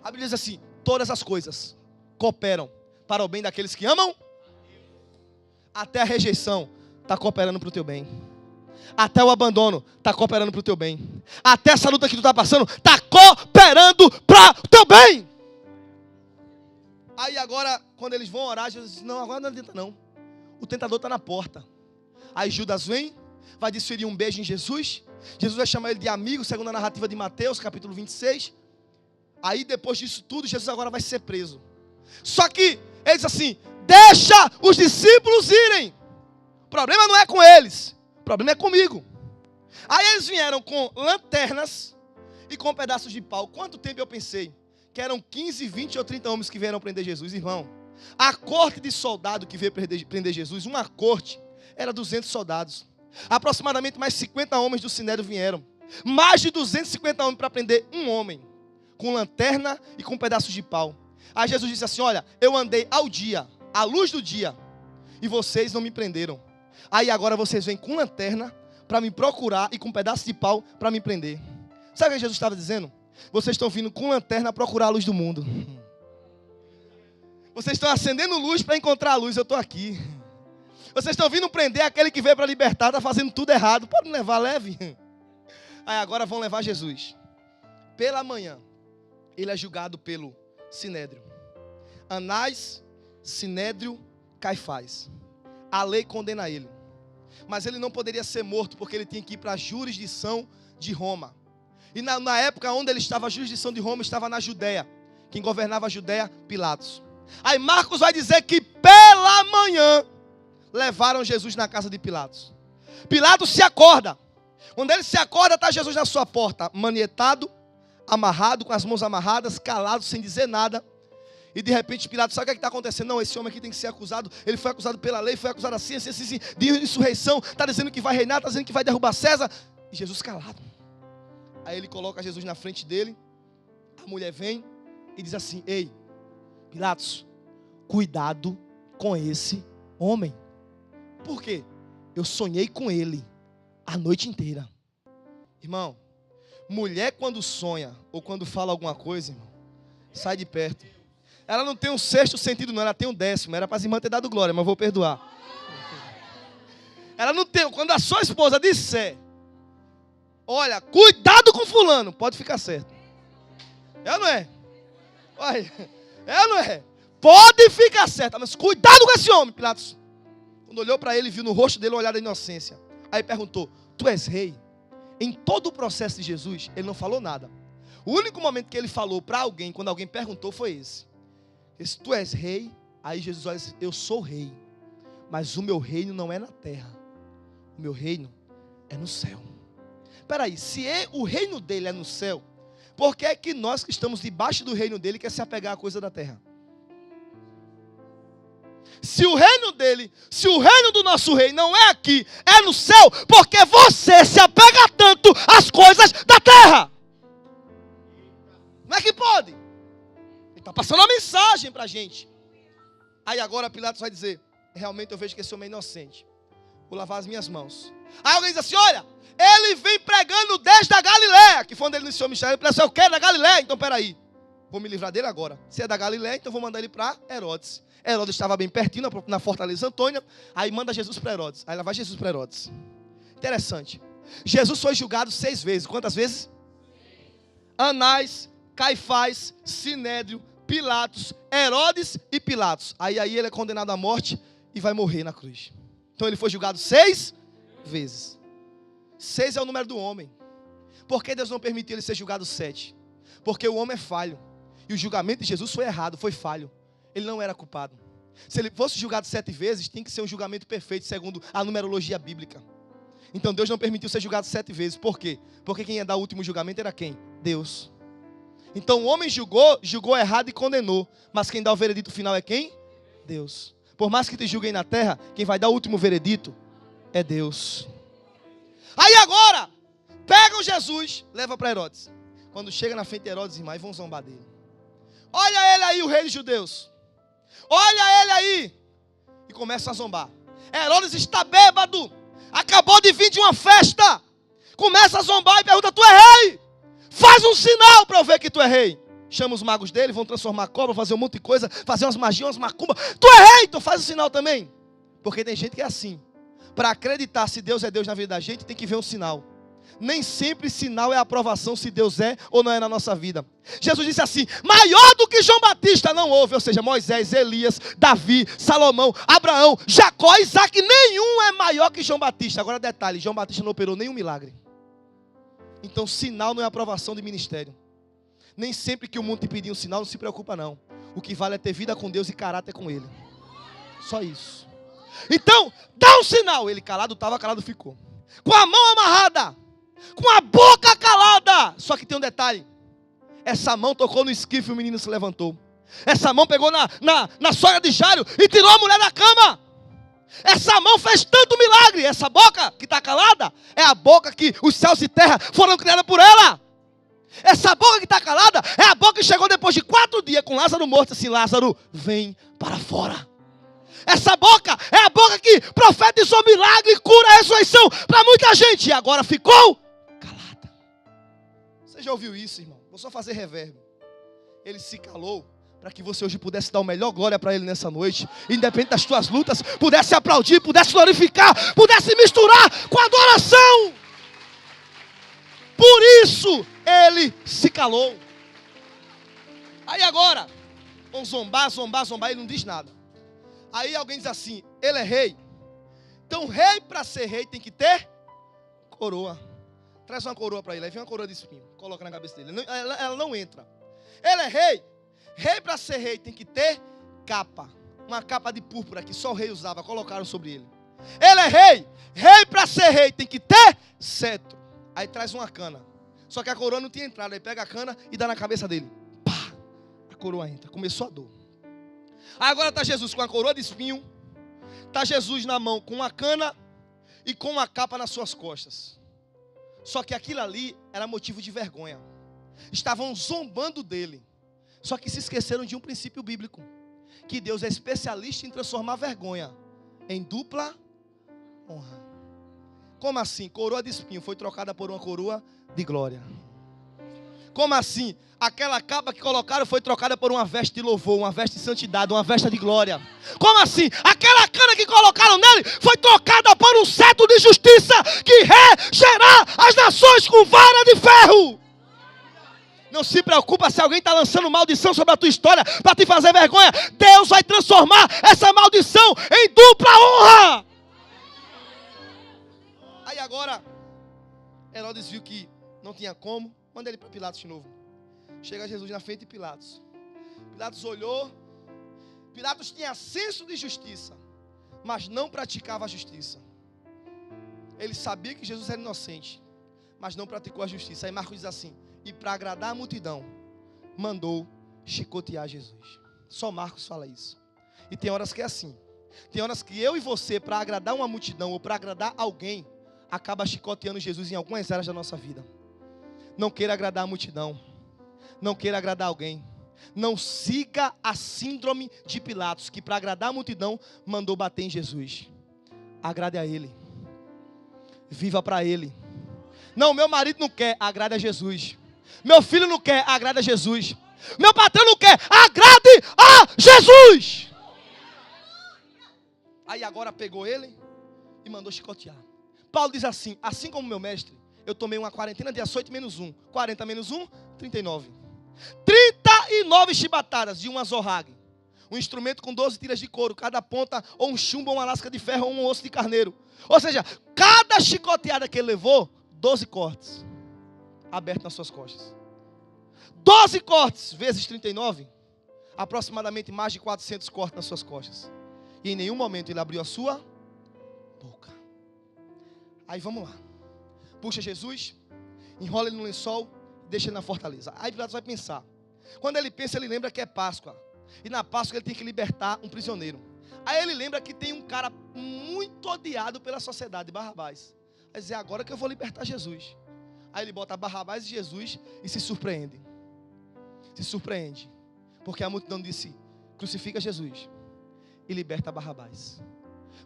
A Bíblia diz assim: todas as coisas cooperam para o bem daqueles que amam. Até a rejeição está cooperando para o teu bem. Até o abandono está cooperando para o teu bem. Até essa luta que tu está passando está cooperando para o teu bem. Aí agora, quando eles vão orar, Jesus diz: não, agora não adianta não. O tentador está na porta. Aí Judas vem, vai desferir um beijo em Jesus. Jesus vai chamar ele de amigo, segundo a narrativa de Mateus, capítulo 26. Aí depois disso tudo, Jesus agora vai ser preso. Só que ele diz assim: deixa os discípulos irem. O problema não é com eles, o problema é comigo. Aí eles vieram com lanternas e com pedaços de pau. Quanto tempo eu pensei que eram 15, 20 ou 30 homens que vieram prender Jesus, irmão. A corte de soldado que veio prender Jesus, uma corte, era 200 soldados. Aproximadamente mais 50 homens do Sinédrio vieram. Mais de 250 homens para prender um homem, com lanterna e com pedaços de pau. Aí Jesus disse assim: olha, eu andei ao dia, à luz do dia, e vocês não me prenderam. Aí agora vocês vêm com lanterna para me procurar e com pedaço de pau para me prender. Sabe o que Jesus estava dizendo? Vocês estão vindo com lanterna procurar a luz do mundo. Vocês estão acendendo luz para encontrar a luz. Eu estou aqui. Vocês estão vindo prender aquele que veio para libertar. Está fazendo tudo errado. Pode me levar leve. Aí agora vão levar Jesus. Pela manhã, ele é julgado pelo Sinédrio. Anás, Sinédrio, Caifás. A lei condena ele. Mas ele não poderia ser morto, porque ele tinha que ir para a jurisdição de Roma. E na época onde ele estava, a jurisdição de Roma estava na Judéia. Quem governava a Judéia, Pilatos. Aí Marcos vai dizer que pela manhã levaram Jesus na casa de Pilatos. Pilatos se acorda. Quando ele se acorda, está Jesus na sua porta, manietado, amarrado, com as mãos amarradas, calado, sem dizer nada. E de repente Pilatos, sabe o que está acontecendo? Não, esse homem aqui tem que ser acusado. Ele foi acusado pela lei, foi acusado assim, de insurreição. Está dizendo que vai reinar, está dizendo que vai derrubar César. E Jesus calado. Aí ele coloca Jesus na frente dele. A mulher vem e diz assim: ei, Pilatos, cuidado com esse homem. Por quê? Eu sonhei com ele a noite inteira. Irmão, mulher quando sonha ou quando fala alguma coisa, irmão, sai de perto. Ela não tem um sexto sentido não, ela tem um décimo. Era para as irmãs ter dado glória, mas vou perdoar. Ela não tem. Quando a sua esposa disser: olha, cuidado com fulano, pode ficar certo. É ou não é? Olha, é ou não é? Pode ficar certo, mas cuidado com esse homem. Pilatos, quando olhou para ele, viu no rosto dele o olhar da inocência. Aí perguntou: tu és rei? Em todo o processo de Jesus, ele não falou nada. O único momento que ele falou para alguém, quando alguém perguntou, foi esse. Se tu és rei, aí Jesus olha assim: eu sou rei, mas o meu reino não é na terra. O meu reino é no céu. Espera aí, se o reino dele é no céu, por que é que nós que estamos debaixo do reino dele quer se apegar à coisa da terra? Se o reino dele, se o reino do nosso rei não é aqui, é no céu, porque você se apega tanto às coisas da terra. Como é que pode? Ele está passando uma mensagem para a gente. Aí agora Pilatos vai dizer: realmente eu vejo que esse homem é inocente. Vou lavar as minhas mãos. Aí alguém diz assim: olha, ele vem pregando desde a Galileia, que foi onde ele iniciou o mistério. Ele pensou: eu quero da Galileia, então peraí, vou me livrar dele agora. Se é da Galileia, então vou mandar ele para Herodes. Herodes estava bem pertinho, na fortaleza Antônia. Aí manda Jesus para Herodes. Aí lá vai Jesus para Herodes. Interessante. Jesus foi julgado 6 vezes. Quantas vezes? Anás, Caifás, Sinédrio, Pilatos, Herodes e Pilatos. Aí ele é condenado à morte e vai morrer na cruz. Então ele foi julgado 6 vezes. 6 é o número do homem. Por que Deus não permitiu ele ser julgado 7? Porque o homem é falho. E o julgamento de Jesus foi errado, foi falho. Ele não era culpado. Se ele fosse julgado 7 vezes, tinha que ser um julgamento perfeito, segundo a numerologia bíblica. Então Deus não permitiu ser julgado 7 vezes. Por quê? Porque quem ia dar o último julgamento era quem? Deus. Então o homem julgou errado e condenou. Mas quem dá o veredito final é quem? Deus. Por mais que te julguem na terra, quem vai dar o último veredito é Deus. Aí agora, pegam Jesus, leva para Herodes. Quando chega na frente de Herodes, irmãos, vão zombar dele. Olha ele aí, o rei dos judeus. Olha ele aí. E começam a zombar. Herodes está bêbado. Acabou de vir de uma festa. Começa a zombar e pergunta: tu é rei? Faz um sinal para eu ver que tu é rei. Chama os magos dele, vão transformar a cobra, fazer um monte de coisa, fazer umas magias, umas macumbas. Tu é rei, então faz o sinal também. Porque tem gente que é assim. Para acreditar se Deus é Deus na vida da gente, tem que ver um sinal. Nem sempre sinal é aprovação se Deus é ou não é na nossa vida. Jesus disse assim: maior do que João Batista não houve. Ou seja, Moisés, Elias, Davi, Salomão, Abraão, Jacó, Isaac. Nenhum é maior que João Batista. Agora detalhe, João Batista não operou nenhum milagre. Então sinal não é aprovação de ministério. Nem sempre que o mundo te pedir um sinal, não se preocupa não. O que vale é ter vida com Deus e caráter com Ele. Só isso. Então, dá um sinal. Ele calado estava, calado ficou. Com a mão amarrada. Com a boca calada. Só que tem um detalhe. Essa mão tocou no esquife e o menino se levantou. Essa mão pegou na sogra de Jairo e tirou a mulher da cama. Essa mão fez tanto milagre. Essa boca que está calada é a boca que os céus e terra foram criados por ela. Essa boca que está calada é a boca que chegou depois de 4 dias com Lázaro morto. Assim: Lázaro, vem para fora. Essa boca é a boca que profetizou milagre, cura, ressurreição para muita gente. E agora ficou calada. Você já ouviu isso, irmão? Vou só fazer reverb. Ele se calou para que você hoje pudesse dar o melhor glória para Ele nessa noite. Independente das tuas lutas, pudesse aplaudir, pudesse glorificar, pudesse misturar com adoração. Por isso Ele se calou. Aí agora, vão zombar, Ele não diz nada. Aí alguém diz assim: ele é rei. Então rei, para ser rei, tem que ter coroa. Traz uma coroa para ele. Aí vem uma coroa de espinho, coloca na cabeça dele. Ela não entra. Ele é rei. Rei, para ser rei, tem que ter capa. Uma capa de púrpura que só o rei usava, colocaram sobre ele. Ele é rei. Rei, para ser rei, tem que ter cetro. Aí traz uma cana. Só que a coroa não tinha entrado. Aí pega a cana e dá na cabeça dele. Pá! A coroa entra. Começou a dor. Aí agora está Jesus com a coroa de espinho. Está Jesus na mão com uma cana e com uma capa nas suas costas. Só que aquilo ali era motivo de vergonha. Estavam zombando dele. Só que se esqueceram de um princípio bíblico. Que Deus é especialista em transformar vergonha em dupla honra. Como assim? Coroa de espinho foi trocada por uma coroa de glória. Como assim? Aquela capa que colocaram foi trocada por uma veste de louvor, uma veste de santidade, uma veste de glória. Como assim? Aquela cana que colocaram nele foi trocada por um cetro de justiça que regerá as nações com vara de ferro. Não se preocupa se alguém está lançando maldição sobre a tua história para te fazer vergonha. Deus vai transformar essa maldição em dupla honra. Aí agora, Herodes viu que não tinha como. Manda ele para Pilatos de novo. Chega Jesus na frente de Pilatos. Pilatos olhou. Pilatos tinha senso de justiça, mas não praticava a justiça. Ele sabia que Jesus era inocente, mas não praticou a justiça. Aí Marcos diz assim: e para agradar a multidão, mandou chicotear Jesus. Só Marcos fala isso. E tem horas que é assim. Tem horas que eu e você, para agradar uma multidão ou para agradar alguém, acaba chicoteando Jesus em algumas áreas da nossa vida. Não queira agradar a multidão. Não queira agradar alguém. Não siga a síndrome de Pilatos, que para agradar a multidão mandou bater em Jesus. Agrade a Ele. Viva para Ele. Não, meu marido não quer, agrade a Jesus. Meu filho não quer, agrade a Jesus. Meu patrão não quer, agrade a Jesus. Aí agora pegou ele e mandou chicotear. Paulo diz assim: assim como meu mestre, eu tomei uma quarentena de açoite menos 1. 40 menos 1, 39. 39 chibatadas de uma zorrague. Um instrumento com 12 tiras de couro, cada ponta ou um chumbo, ou uma lasca de ferro, ou um osso de carneiro. Ou seja, cada chicoteada que ele levou, 12 cortes abertos nas suas costas. 12 cortes vezes 39, aproximadamente mais de 400 cortes nas suas costas. E em nenhum momento ele abriu a sua boca. Aí vamos lá. Puxa Jesus, enrola ele no lençol, deixa ele na fortaleza. Aí Pilatos vai pensar. Quando ele pensa, ele lembra que é Páscoa. E na Páscoa ele tem que libertar um prisioneiro. Aí ele lembra que tem um cara muito odiado pela sociedade, Barrabás. Vai dizer, agora que eu vou libertar Jesus. Aí ele bota Barrabás e Jesus e se surpreende. Se surpreende. Porque a multidão disse, crucifica Jesus e liberta Barrabás.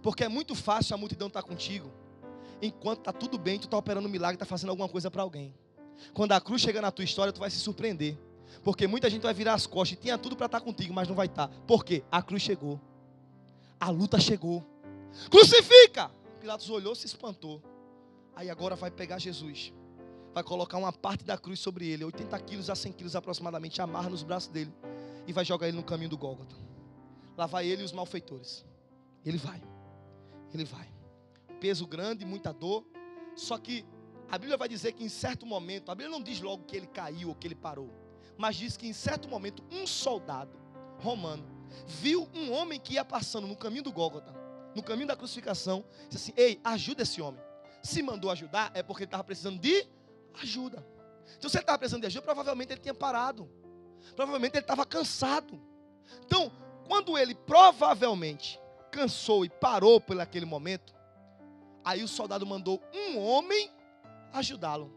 Porque é muito fácil a multidão estar contigo, enquanto está tudo bem, tu está operando um milagre, está fazendo alguma coisa para alguém. Quando a cruz chega na tua história, tu vai se surpreender. Porque muita gente vai virar as costas e tinha tudo para estar contigo, mas não vai estar. Por quê? A cruz chegou. A luta chegou. Crucifica! Pilatos olhou, se espantou. Aí agora vai pegar Jesus. Vai colocar uma parte da cruz sobre ele, 80 quilos a 100 quilos aproximadamente, amarra nos braços dele e vai jogar ele no caminho do Gólgota. Lá vai ele e os malfeitores. Ele vai. Peso grande, muita dor. Só que a Bíblia vai dizer que em certo momento, a Bíblia não diz logo que ele caiu ou que ele parou, mas diz que em certo momento um soldado romano viu um homem que ia passando no caminho do Gólgota, no caminho da crucificação, disse assim, ei, ajuda esse homem. Se mandou ajudar é porque ele estava precisando de ajuda. Então se ele estava precisando de ajuda, provavelmente ele tinha parado. Provavelmente ele estava cansado. Então, quando ele provavelmente cansou e parou por aquele momento, aí o soldado mandou um homem ajudá-lo.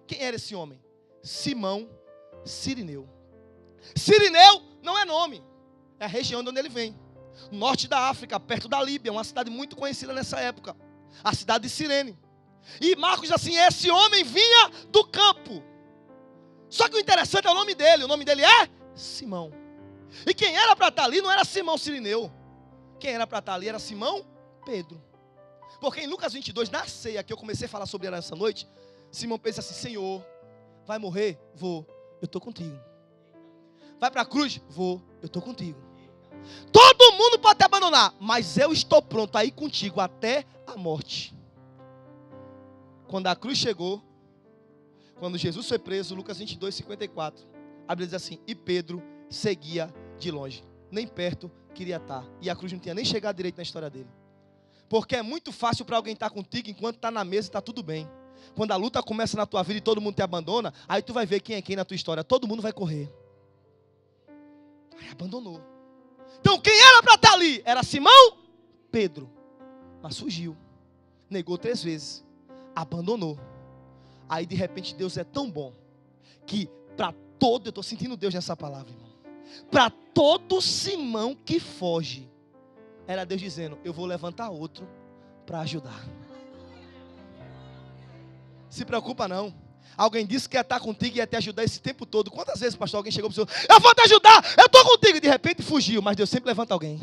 Quem era esse homem? Simão Cirineu. Cirineu não é nome, é a região de onde ele vem. Norte da África, perto da Líbia, uma cidade muito conhecida nessa época. A cidade de Cirene. E Marcos diz assim, esse homem vinha do campo. Só que o interessante é o nome dele é Simão. E quem era para estar ali não era Simão Cirineu. Quem era para estar ali era Simão Pedro. Porque em Lucas 22, na ceia que eu comecei a falar sobre ela essa noite, Simão pensa assim, Senhor, vai morrer? Vou, eu estou contigo. Vai para a cruz? Vou, eu estou contigo. Todo mundo pode te abandonar, mas eu estou pronto a ir contigo até a morte. Quando a cruz chegou, quando Jesus foi preso, Lucas 22, 54, a Bíblia diz assim, e Pedro seguia de longe, nem perto queria estar. E a cruz não tinha nem chegado direito na história dele. Porque é muito fácil para alguém estar contigo enquanto está na mesa e está tudo bem. Quando a luta começa na tua vida e todo mundo te abandona, aí tu vai ver quem é quem na tua história. Todo mundo vai correr. Aí abandonou. Então quem era para estar ali? Era Simão Pedro. Mas fugiu. Negou 3 vezes. Abandonou. Aí de repente Deus é tão bom que para todo, eu estou sentindo Deus nessa palavra, irmão. Para todo Simão que foge, era Deus dizendo, eu vou levantar outro para ajudar. Se preocupa não. Alguém disse que ia estar contigo e ia te ajudar esse tempo todo. Quantas vezes, pastor, alguém chegou para o senhor, eu vou te ajudar, eu estou contigo, e de repente fugiu, mas Deus sempre levanta alguém.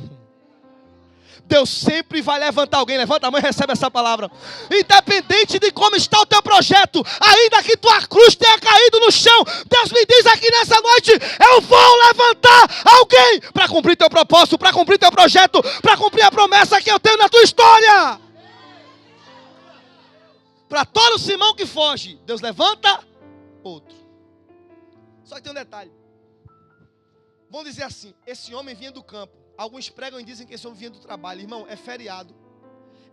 Deus sempre vai levantar alguém. Levanta a mão e recebe essa palavra. Independente de como está o teu projeto, ainda que tua cruz tenha caído no chão, Deus me diz aqui nessa noite, eu vou levantar alguém para cumprir teu propósito, para cumprir teu projeto, para cumprir a promessa que eu tenho na tua história. Para todo Simão que foge, Deus levanta outro. Só que tem um detalhe. Vamos dizer assim, esse homem vinha do campo. Alguns pregam e dizem que esse homem vinha do trabalho. Irmão, é feriado.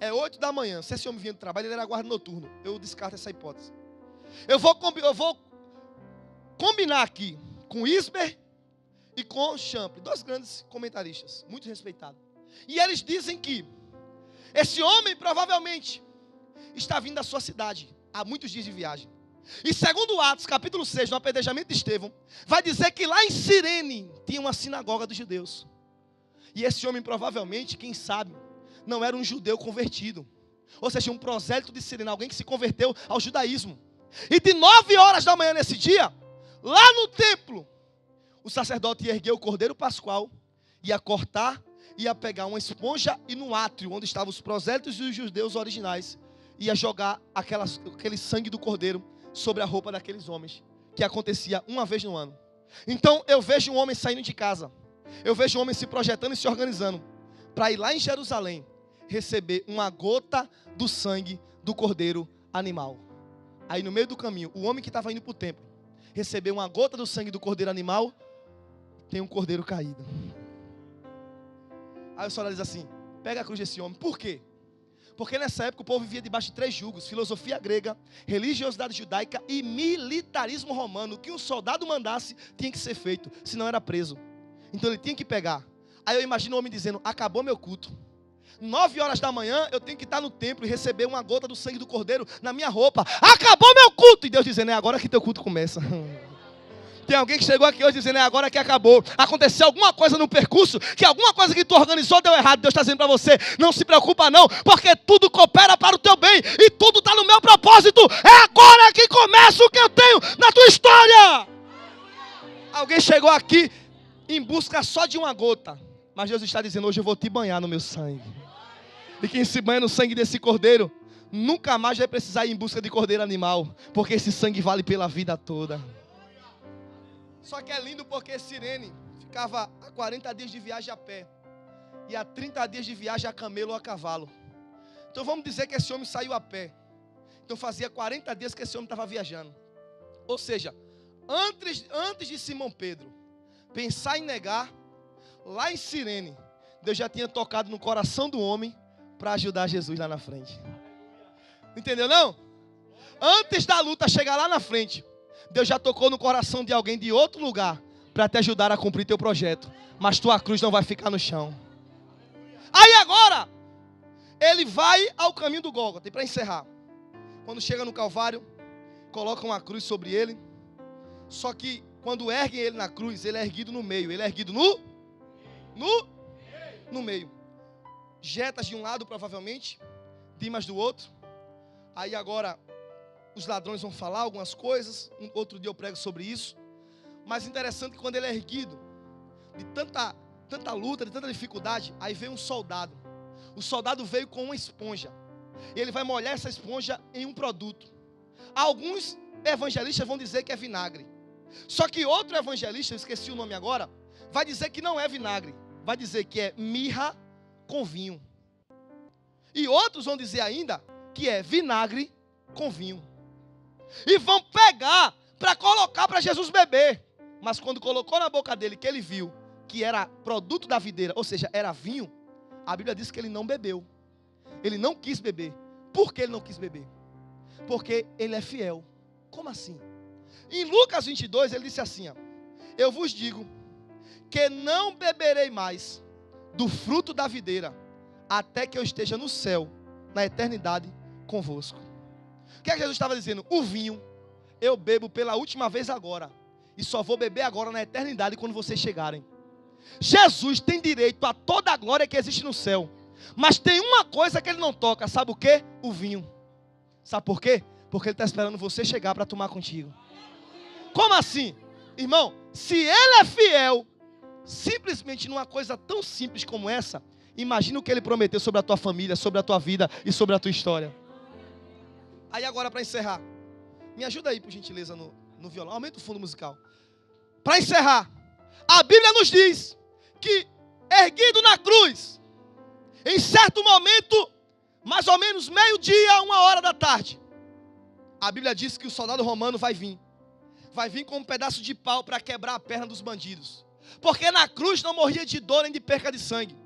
É 8 da manhã. Se esse homem vinha do trabalho, ele era guarda noturno. Eu descarto essa hipótese. Eu vou combinar aqui com Isber e com Champ, 2 grandes comentaristas, muito respeitados. E eles dizem que esse homem provavelmente está vindo da sua cidade, há muitos dias de viagem. E segundo Atos, capítulo 6, no apedrejamento de Estevão, vai dizer que lá em Cirene tinha uma sinagoga dos judeus. E esse homem provavelmente, quem sabe, não era um judeu convertido. Ou seja, um prosélito de Cirene, alguém que se converteu ao judaísmo. E de 9 horas da manhã nesse dia, lá no templo, o sacerdote ia erguer o cordeiro pascual, ia cortar, ia pegar uma esponja e no átrio, onde estavam os prosélitos e os judeus originais, ia jogar aquele sangue do cordeiro sobre a roupa daqueles homens, que acontecia uma vez no ano. Então eu vejo um homem saindo de casa, eu vejo um homem se projetando e se organizando, para ir lá em Jerusalém, receber uma gota do sangue do cordeiro animal. Aí no meio do caminho, o homem que estava indo para o templo, recebeu uma gota do sangue do cordeiro animal, tem um cordeiro caído. Aí o senhor diz assim, pega a cruz desse homem. Por quê? Porque nessa época o povo vivia debaixo de 3 jugos: filosofia grega, religiosidade judaica e militarismo romano. O que um soldado mandasse tinha que ser feito, senão era preso. Então ele tinha que pegar. Aí eu imagino o homem dizendo: acabou meu culto. 9 horas da manhã eu tenho que estar no templo e receber uma gota do sangue do cordeiro na minha roupa. Acabou meu culto. E Deus dizendo: é agora que teu culto começa. Tem alguém que chegou aqui hoje dizendo: é agora que acabou. Aconteceu alguma coisa no percurso, que alguma coisa que tu organizou deu errado. Deus está dizendo para você: não se preocupa não, porque tudo coopera para o teu bem e tudo está no meu propósito. É agora que começa o que eu tenho na tua história. Alguém chegou aqui em busca só de uma gota, mas Deus está dizendo: hoje eu vou te banhar no meu sangue. E quem se banha no sangue desse cordeiro nunca mais vai precisar ir em busca de cordeiro animal, porque esse sangue vale pela vida toda. Só que é lindo porque Cirene ficava a 40 dias de viagem a pé e a 30 dias de viagem a camelo ou a cavalo. Então vamos dizer que esse homem saiu a pé. Então fazia 40 dias que esse homem estava viajando. Ou seja, antes de Simão Pedro pensar em negar, lá em Cirene, Deus já tinha tocado no coração do homem para ajudar Jesus lá na frente. Entendeu não? Antes da luta chegar lá na frente, Deus já tocou no coração de alguém de outro lugar para te ajudar a cumprir teu projeto. Mas tua cruz não vai ficar no chão. Aí agora, ele vai ao caminho do Gólgota. E para encerrar, quando chega no Calvário, colocam uma cruz sobre ele. Só que quando erguem ele na cruz, ele é erguido no meio. Ele é erguido no meio. Jetas de um lado, provavelmente, Dimas do outro. Aí agora os ladrões vão falar algumas coisas. Outro dia eu prego sobre isso. Mas interessante que quando ele é erguido, de tanta luta, de tanta dificuldade, aí veio um soldado. O soldado veio com uma esponja. E ele vai molhar essa esponja em um produto. Alguns evangelistas vão dizer que é vinagre. Só que outro evangelista, eu esqueci o nome agora, vai dizer que não é vinagre. Vai dizer que é mirra com vinho. E outros vão dizer ainda que é vinagre com vinho. E vão pegar para colocar para Jesus beber. Mas quando colocou na boca dele, que ele viu que era produto da videira, ou seja, era vinho, a Bíblia diz que ele não bebeu. Ele não quis beber. Por que ele não quis beber? Porque ele é fiel. Como assim? Em Lucas 22 ele disse assim: ó, eu vos digo que não beberei mais do fruto da videira até que eu esteja no céu, na eternidade convosco. O que é que Jesus estava dizendo? O vinho eu bebo pela última vez agora, e só vou beber agora na eternidade quando vocês chegarem. Jesus tem direito a toda a glória que existe no céu, mas tem uma coisa que ele não toca, sabe o quê? O vinho. Sabe por quê? Porque ele está esperando você chegar para tomar contigo. Como assim? Irmão, se ele é fiel simplesmente numa coisa tão simples como essa, imagina o que ele prometeu sobre a tua família, sobre a tua vida e sobre a tua história. Aí agora, para encerrar, me ajuda aí por gentileza no violão, aumenta o fundo musical. Para encerrar, a Bíblia nos diz que erguido na cruz, em certo momento, mais ou menos 12:00, 1h, a Bíblia diz que o soldado romano vai vir com um pedaço de pau para quebrar a perna dos bandidos. Porque na cruz não morria de dor nem de perca de sangue.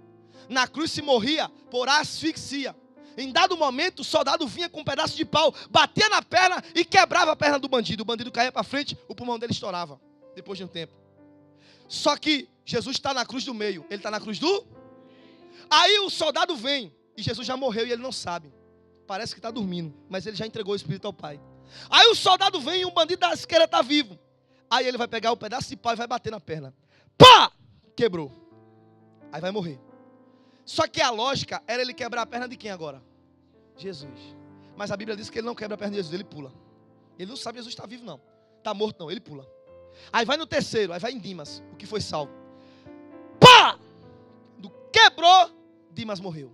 Na cruz se morria por asfixia. Em dado momento, o soldado vinha com um pedaço de pau, batia na perna e quebrava a perna do bandido. O bandido caía para frente, o pulmão dele estourava, depois de um tempo. Só que Jesus está na cruz do meio. Ele está na cruz do... Aí o soldado vem, e Jesus já morreu e ele não sabe. Parece que está dormindo, mas ele já entregou o Espírito ao Pai. Aí o soldado vem e um bandido da esquerda está vivo. Aí ele vai pegar o pedaço de pau e vai bater na perna. Pá! Quebrou. Aí vai morrer. Só que a lógica era ele quebrar a perna de quem agora? Jesus. Mas a Bíblia diz que ele não quebra a perna de Jesus, ele pula. Ele não sabe que Jesus está vivo não. Está morto não, ele pula. Aí vai no terceiro, aí vai em Dimas, o que foi salvo. Pá! Quebrou, Dimas morreu.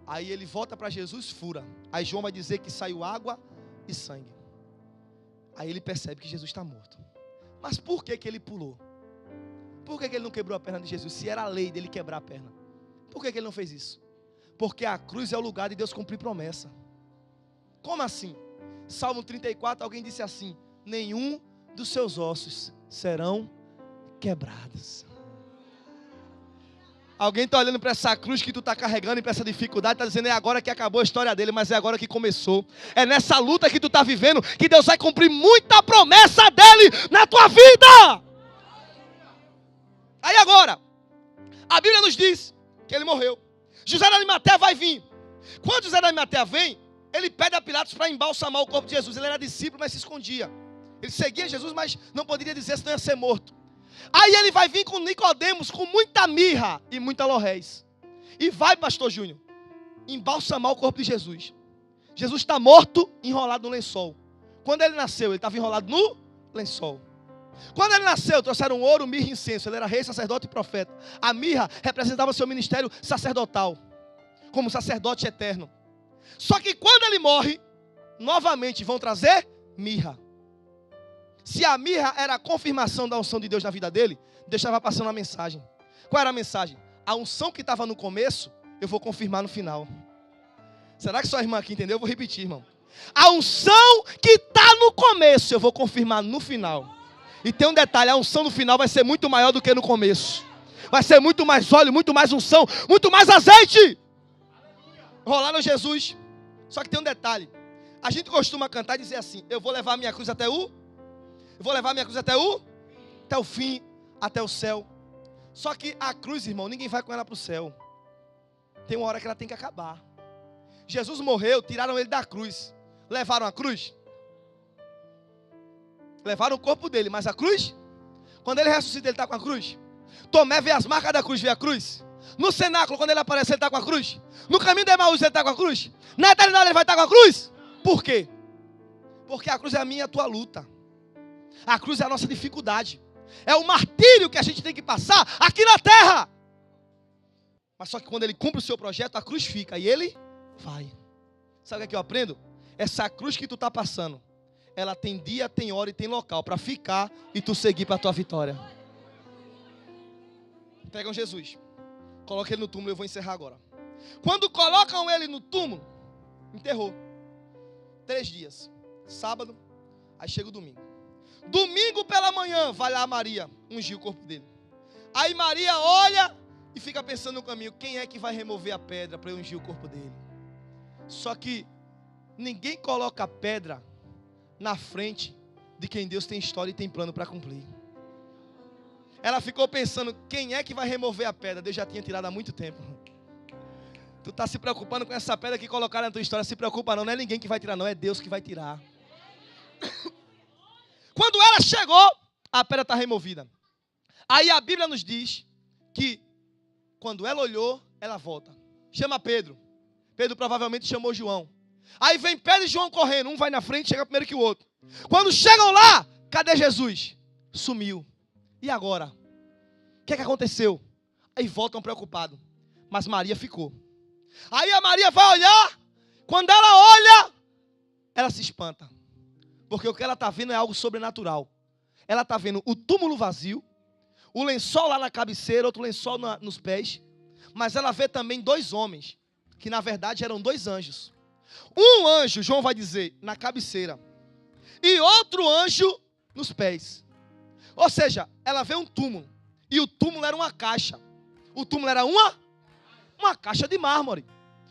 Aí ele volta para Jesus, fura. Aí João vai dizer que saiu água e sangue. Aí ele percebe que Jesus está morto. Mas por que ele pulou? Por que ele não quebrou a perna de Jesus? Se era a lei dele quebrar a perna. Por que ele não fez isso? Porque a cruz é o lugar de Deus cumprir promessa. Como assim? Salmo 34, alguém disse assim: nenhum dos seus ossos serão quebrados. Alguém está olhando para essa cruz que tu está carregando e para essa dificuldade, está dizendo, é agora que acabou a história dele, mas é agora que começou. É nessa luta que tu está vivendo que Deus vai cumprir muita promessa dele na tua vida. Aí agora, a Bíblia nos diz que ele morreu. José de Arimateia vai vir. Quando José de Arimateia vem, ele pede a Pilatos para embalsamar o corpo de Jesus. Ele era discípulo, mas se escondia. Ele seguia Jesus, mas não poderia dizer, senão ia ser morto. Aí ele vai vir com Nicodemos, com muita mirra e muita lorrez. E vai, pastor Júnior, embalsamar o corpo de Jesus. Jesus está morto, enrolado no lençol. Quando ele nasceu, ele estava enrolado no lençol. Quando ele nasceu, trouxeram ouro, mirra e incenso. Ele era rei, sacerdote e profeta. A mirra representava seu ministério sacerdotal, como sacerdote eterno. Só que quando ele morre, novamente vão trazer mirra. Se a mirra era a confirmação da unção de Deus na vida dele, Deus estava passando uma mensagem. Qual era a mensagem? A unção que estava no começo, eu vou confirmar no final. Será que sua irmã aqui entendeu? Eu vou repetir, irmão. A unção que está no começo, eu vou confirmar no final. E tem um detalhe, a unção no final vai ser muito maior do que no começo. Vai ser muito mais óleo, muito mais unção, muito mais azeite. Rolaram Jesus. Só que tem um detalhe. A gente costuma cantar e dizer assim, eu vou levar a minha cruz até o fim, até o céu. Só que a cruz, irmão, ninguém vai com ela para o céu. Tem uma hora que ela tem que acabar. Jesus morreu, tiraram ele da cruz. Levaram a cruz? Levaram o corpo dele, mas a cruz? Quando ele ressuscita, ele está com a cruz? Tomé vê as marcas da cruz, vê a cruz? No cenáculo, quando ele aparece, ele está com a cruz? No caminho de Emaús, ele está com a cruz? Na eternidade, ele vai estar com a cruz? Por quê? Porque a cruz é a minha e a tua luta. A cruz é a nossa dificuldade. É o martírio que a gente tem que passar aqui na terra. Mas só que quando ele cumpre o seu projeto, a cruz fica e ele vai. Sabe o que eu aprendo? Essa cruz que tu está passando, ela tem dia, tem hora e tem local para ficar e tu seguir para a tua vitória. Pegam Jesus, coloca ele no túmulo, eu vou encerrar agora. Quando colocam ele no túmulo, enterrou. 3 dias. Sábado, aí chega o domingo. Domingo pela manhã, vai lá Maria ungir o corpo dele. Aí Maria olha e fica pensando no caminho, quem é que vai remover a pedra para eu ungir o corpo dele? Só que ninguém coloca a pedra na frente de quem Deus tem história e tem plano para cumprir. Ela ficou pensando, quem é que vai remover a pedra? Deus já tinha tirado há muito tempo. Tu está se preocupando com essa pedra que colocaram na tua história, se preocupa não é ninguém que vai tirar não, é Deus que vai tirar. Quando ela chegou, a pedra está removida. Aí a Bíblia nos diz que quando ela olhou, ela volta. Chama Pedro. Pedro provavelmente chamou João. Aí vem Pedro e João correndo. Um vai na frente, chega primeiro que o outro. Quando chegam lá, cadê Jesus? Sumiu. E agora? O que aconteceu? Aí voltam preocupados. Mas Maria ficou. Aí a Maria vai olhar. Quando ela olha, ela se espanta. Porque o que ela está vendo é algo sobrenatural. Ela está vendo o túmulo vazio, o lençol lá na cabeceira, outro lençol nos pés. Mas ela vê também 2 homens, que na verdade eram 2 anjos. Um anjo, João vai dizer, na cabeceira. E outro anjo nos pés. Ou seja, ela vê um túmulo. E o túmulo era uma caixa. O túmulo era uma caixa de mármore,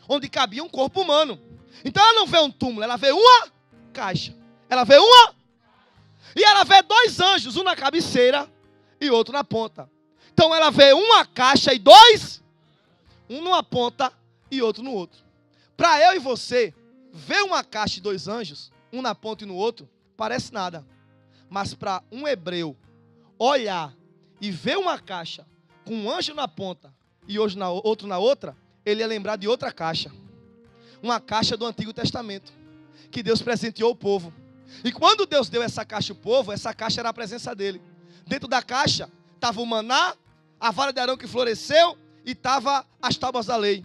onde cabia um corpo humano. Então ela não vê um túmulo, ela vê uma caixa. Ela vê e ela vê 2 anjos, um na cabeceira e outro na ponta. Então ela vê uma caixa e 2, um numa ponta e outro no outro. Para eu e você, ver uma caixa e 2 anjos, um na ponta e no outro, parece nada. Mas para um hebreu olhar e ver uma caixa com um anjo na ponta e outro na outra, ele ia lembrar de outra caixa. Uma caixa do Antigo Testamento, que Deus presenteou o povo. E quando Deus deu essa caixa ao povo, essa caixa era a presença dele. Dentro da caixa estava o maná, a vara de Arão que floresceu e estava as tábuas da lei.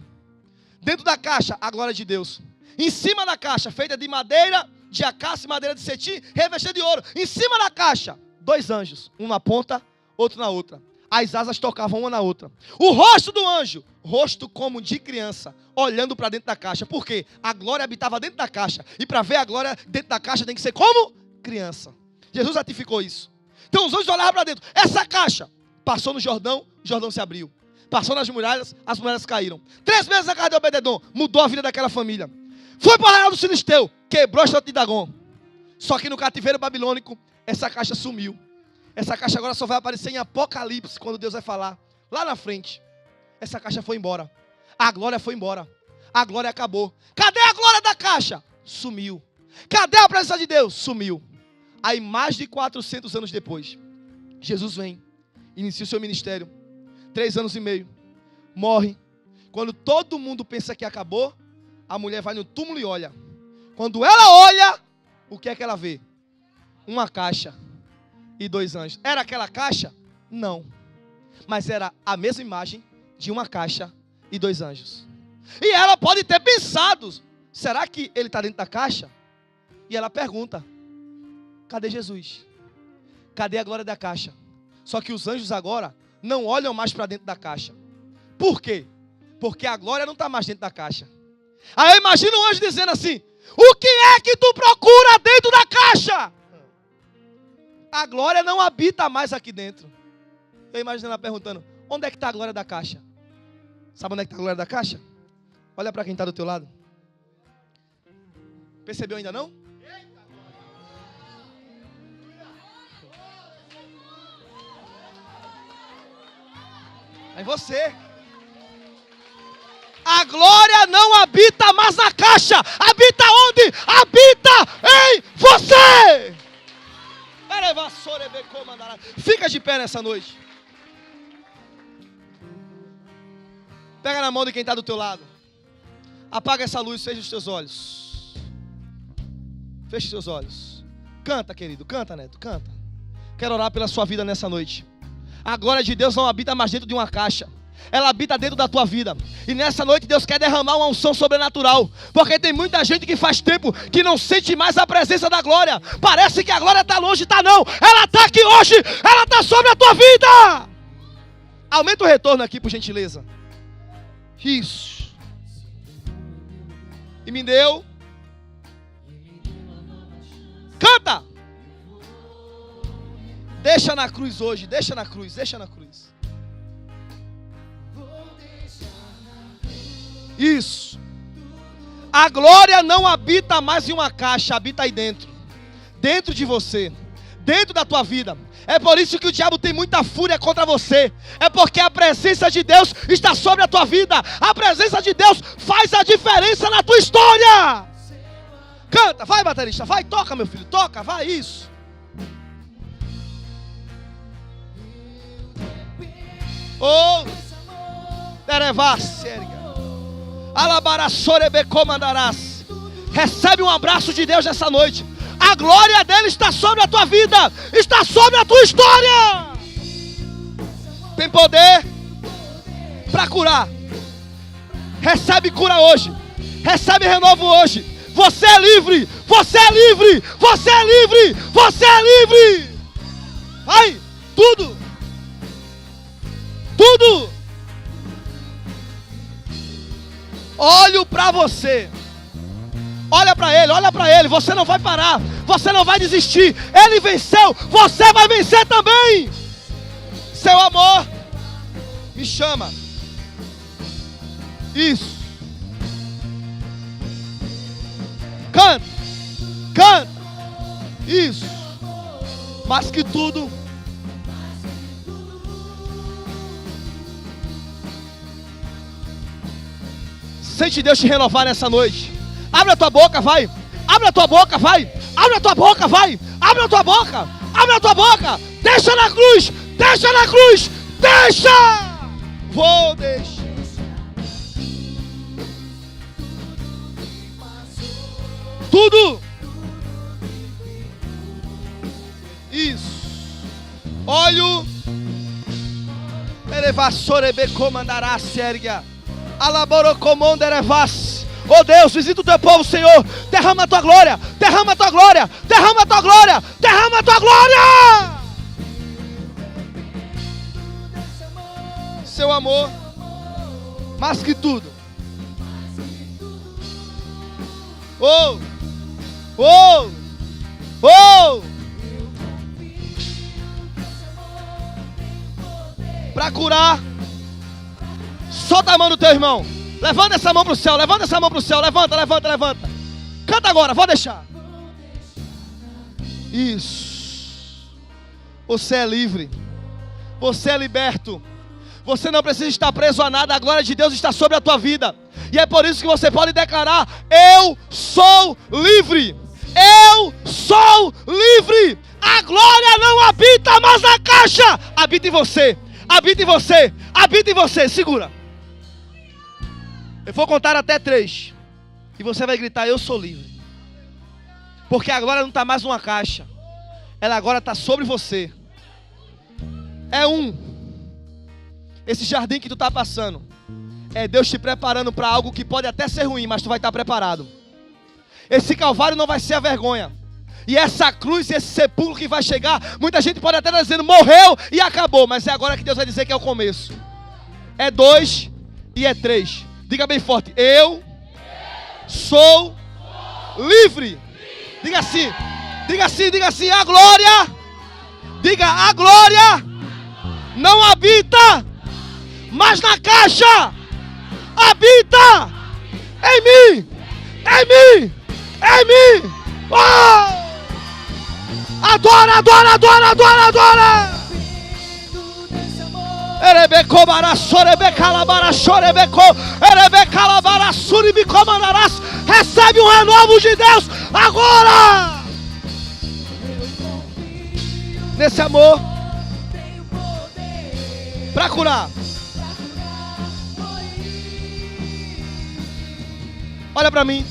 Dentro da caixa, a glória de Deus. Em cima da caixa, feita de madeira, de acácia e madeira de cetim, revestida de ouro. Em cima da caixa, 2 anjos, um na ponta, outro na outra. As asas tocavam uma na outra. O rosto do anjo, rosto como de criança, olhando para dentro da caixa. Por quê? A glória habitava dentro da caixa. E para ver a glória dentro da caixa tem que ser como criança. Jesus ratificou isso. Então os anjos olhavam para dentro. Essa caixa passou no Jordão, o Jordão se abriu. Passou nas muralhas, as muralhas caíram. 3 meses na casa de Obed-edom, mudou a vida daquela família. Foi para o arraial do Filisteu, quebrou a estátua de Dagom. Só que no cativeiro babilônico, essa caixa sumiu. Essa caixa agora só vai aparecer em Apocalipse, quando Deus vai falar. Lá na frente, essa caixa foi embora. A glória foi embora. A glória acabou. Cadê a glória da caixa? Sumiu. Cadê a presença de Deus? Sumiu. Aí mais de 400 anos depois, Jesus vem, inicia o seu ministério. 3 anos e meio. Morre. Quando todo mundo pensa que acabou, a mulher vai no túmulo e olha. Quando ela olha, o que é que ela vê? Uma caixa e 2 anjos. Era aquela caixa? Não. Mas era a mesma imagem de uma caixa e 2 anjos. E ela pode ter pensado, será que ele está dentro da caixa? E ela pergunta, cadê Jesus? Cadê a glória da caixa? Só que os anjos agora não olham mais para dentro da caixa. Por quê? Porque a glória não está mais dentro da caixa. Aí eu imagino um anjo dizendo assim, o que é que tu procura dentro da caixa? A glória não habita mais aqui dentro. Eu imagino ela perguntando, onde é que está a glória da caixa? Sabe onde é que está a glória da caixa? Olha para quem está do teu lado. Percebeu ainda não? É você. A glória não habita mais na caixa. Habita onde? Habita em você. Fica de pé nessa noite. Pega na mão de quem está do teu lado. Apaga essa luz, fecha os teus olhos. Feche os teus olhos. Canta, querido, canta, neto, canta. Quero orar pela sua vida nessa noite. A glória de Deus não habita mais dentro de uma caixa. Ela habita dentro da tua vida. E nessa noite Deus quer derramar uma unção sobrenatural. Porque tem muita gente que faz tempo que não sente mais a presença da glória. Parece que a glória está longe, está não. Ela está aqui hoje. Ela está sobre a tua vida. Aumenta o retorno aqui, por gentileza. Isso. E me deu. Canta. Deixa na cruz hoje. Deixa na cruz. Deixa na cruz. Isso. A glória não habita mais em uma caixa, habita aí dentro. Dentro de você. Dentro da tua vida. É por isso que o diabo tem muita fúria contra você. É porque a presença de Deus está sobre a tua vida. A presença de Deus faz a diferença na tua história. Canta, vai baterista, vai, toca meu filho, toca, vai, isso. Oh, derevasserga. Alabarassorebe comandarás. Recebe um abraço de Deus nessa noite. A glória dele está sobre a tua vida. Está sobre a tua história. Tem poder para curar. Recebe cura hoje. Recebe renovo hoje. Você é livre. Você é livre. Você é livre. Você é livre. Vai. Tudo. Tudo. Olho para você. Olha para ele, olha para ele. Você não vai parar. Você não vai desistir. Ele venceu. Você vai vencer também. Seu amor me chama. Isso. Canta. Canta. Isso. Mais que tudo. Sente Deus te renovar nessa noite. Abre a tua boca, vai. Abre a tua boca, vai. Abre a tua boca, vai. Abre a tua boca. Abre a tua boca. Deixa na cruz. Deixa na cruz. Deixa. Vou deixar. Tudo. Isso. Olho. Elevassorebe comandará serga. Alaborocomonderevas. Oh Deus, visita o teu povo, Senhor. Derrama a tua glória. Derrama a tua glória. Derrama a tua glória. Derrama a tua glória. Seu amor, mais que tudo. Oh, oh, oh. Para curar Solta a mão do teu irmão. Levanta essa mão para o céu. Levanta essa mão para o céu. Levanta, levanta, levanta. Canta agora, vou deixar. Isso. Você é livre. Você é liberto. Você não precisa estar preso a nada. A glória de Deus está sobre a tua vida. E é por isso que você pode declarar: eu sou livre. Eu sou livre. A glória não habita mais na caixa. Habita em você. Habita em você. Habita em você. Segura. Eu vou contar até 3. E você vai gritar: eu sou livre. Porque a glória não está mais numa caixa. Ela agora está sobre você. É 1. Esse jardim que tu está passando é Deus te preparando para algo que pode até ser ruim, mas tu vai estar preparado. Esse calvário não vai ser a vergonha. E essa cruz, esse sepulcro que vai chegar, muita gente pode até estar dizendo: morreu e acabou. Mas é agora que Deus vai dizer que é o começo. É 2 e é 3. Diga bem forte: eu sou livre. Diga assim, diga assim, diga assim: a glória. Diga: a glória não habita mas na caixa. Habita em mim. Em mim. Em mim. Oh! Adora, adora, adora, adora, adora. Erebeco baraço, erebeca labaraço, erebeco, erebeca labaraço, erebeco manarás. Recebe um renovo de Deus agora. Nesse amor para curar. Olha para mim.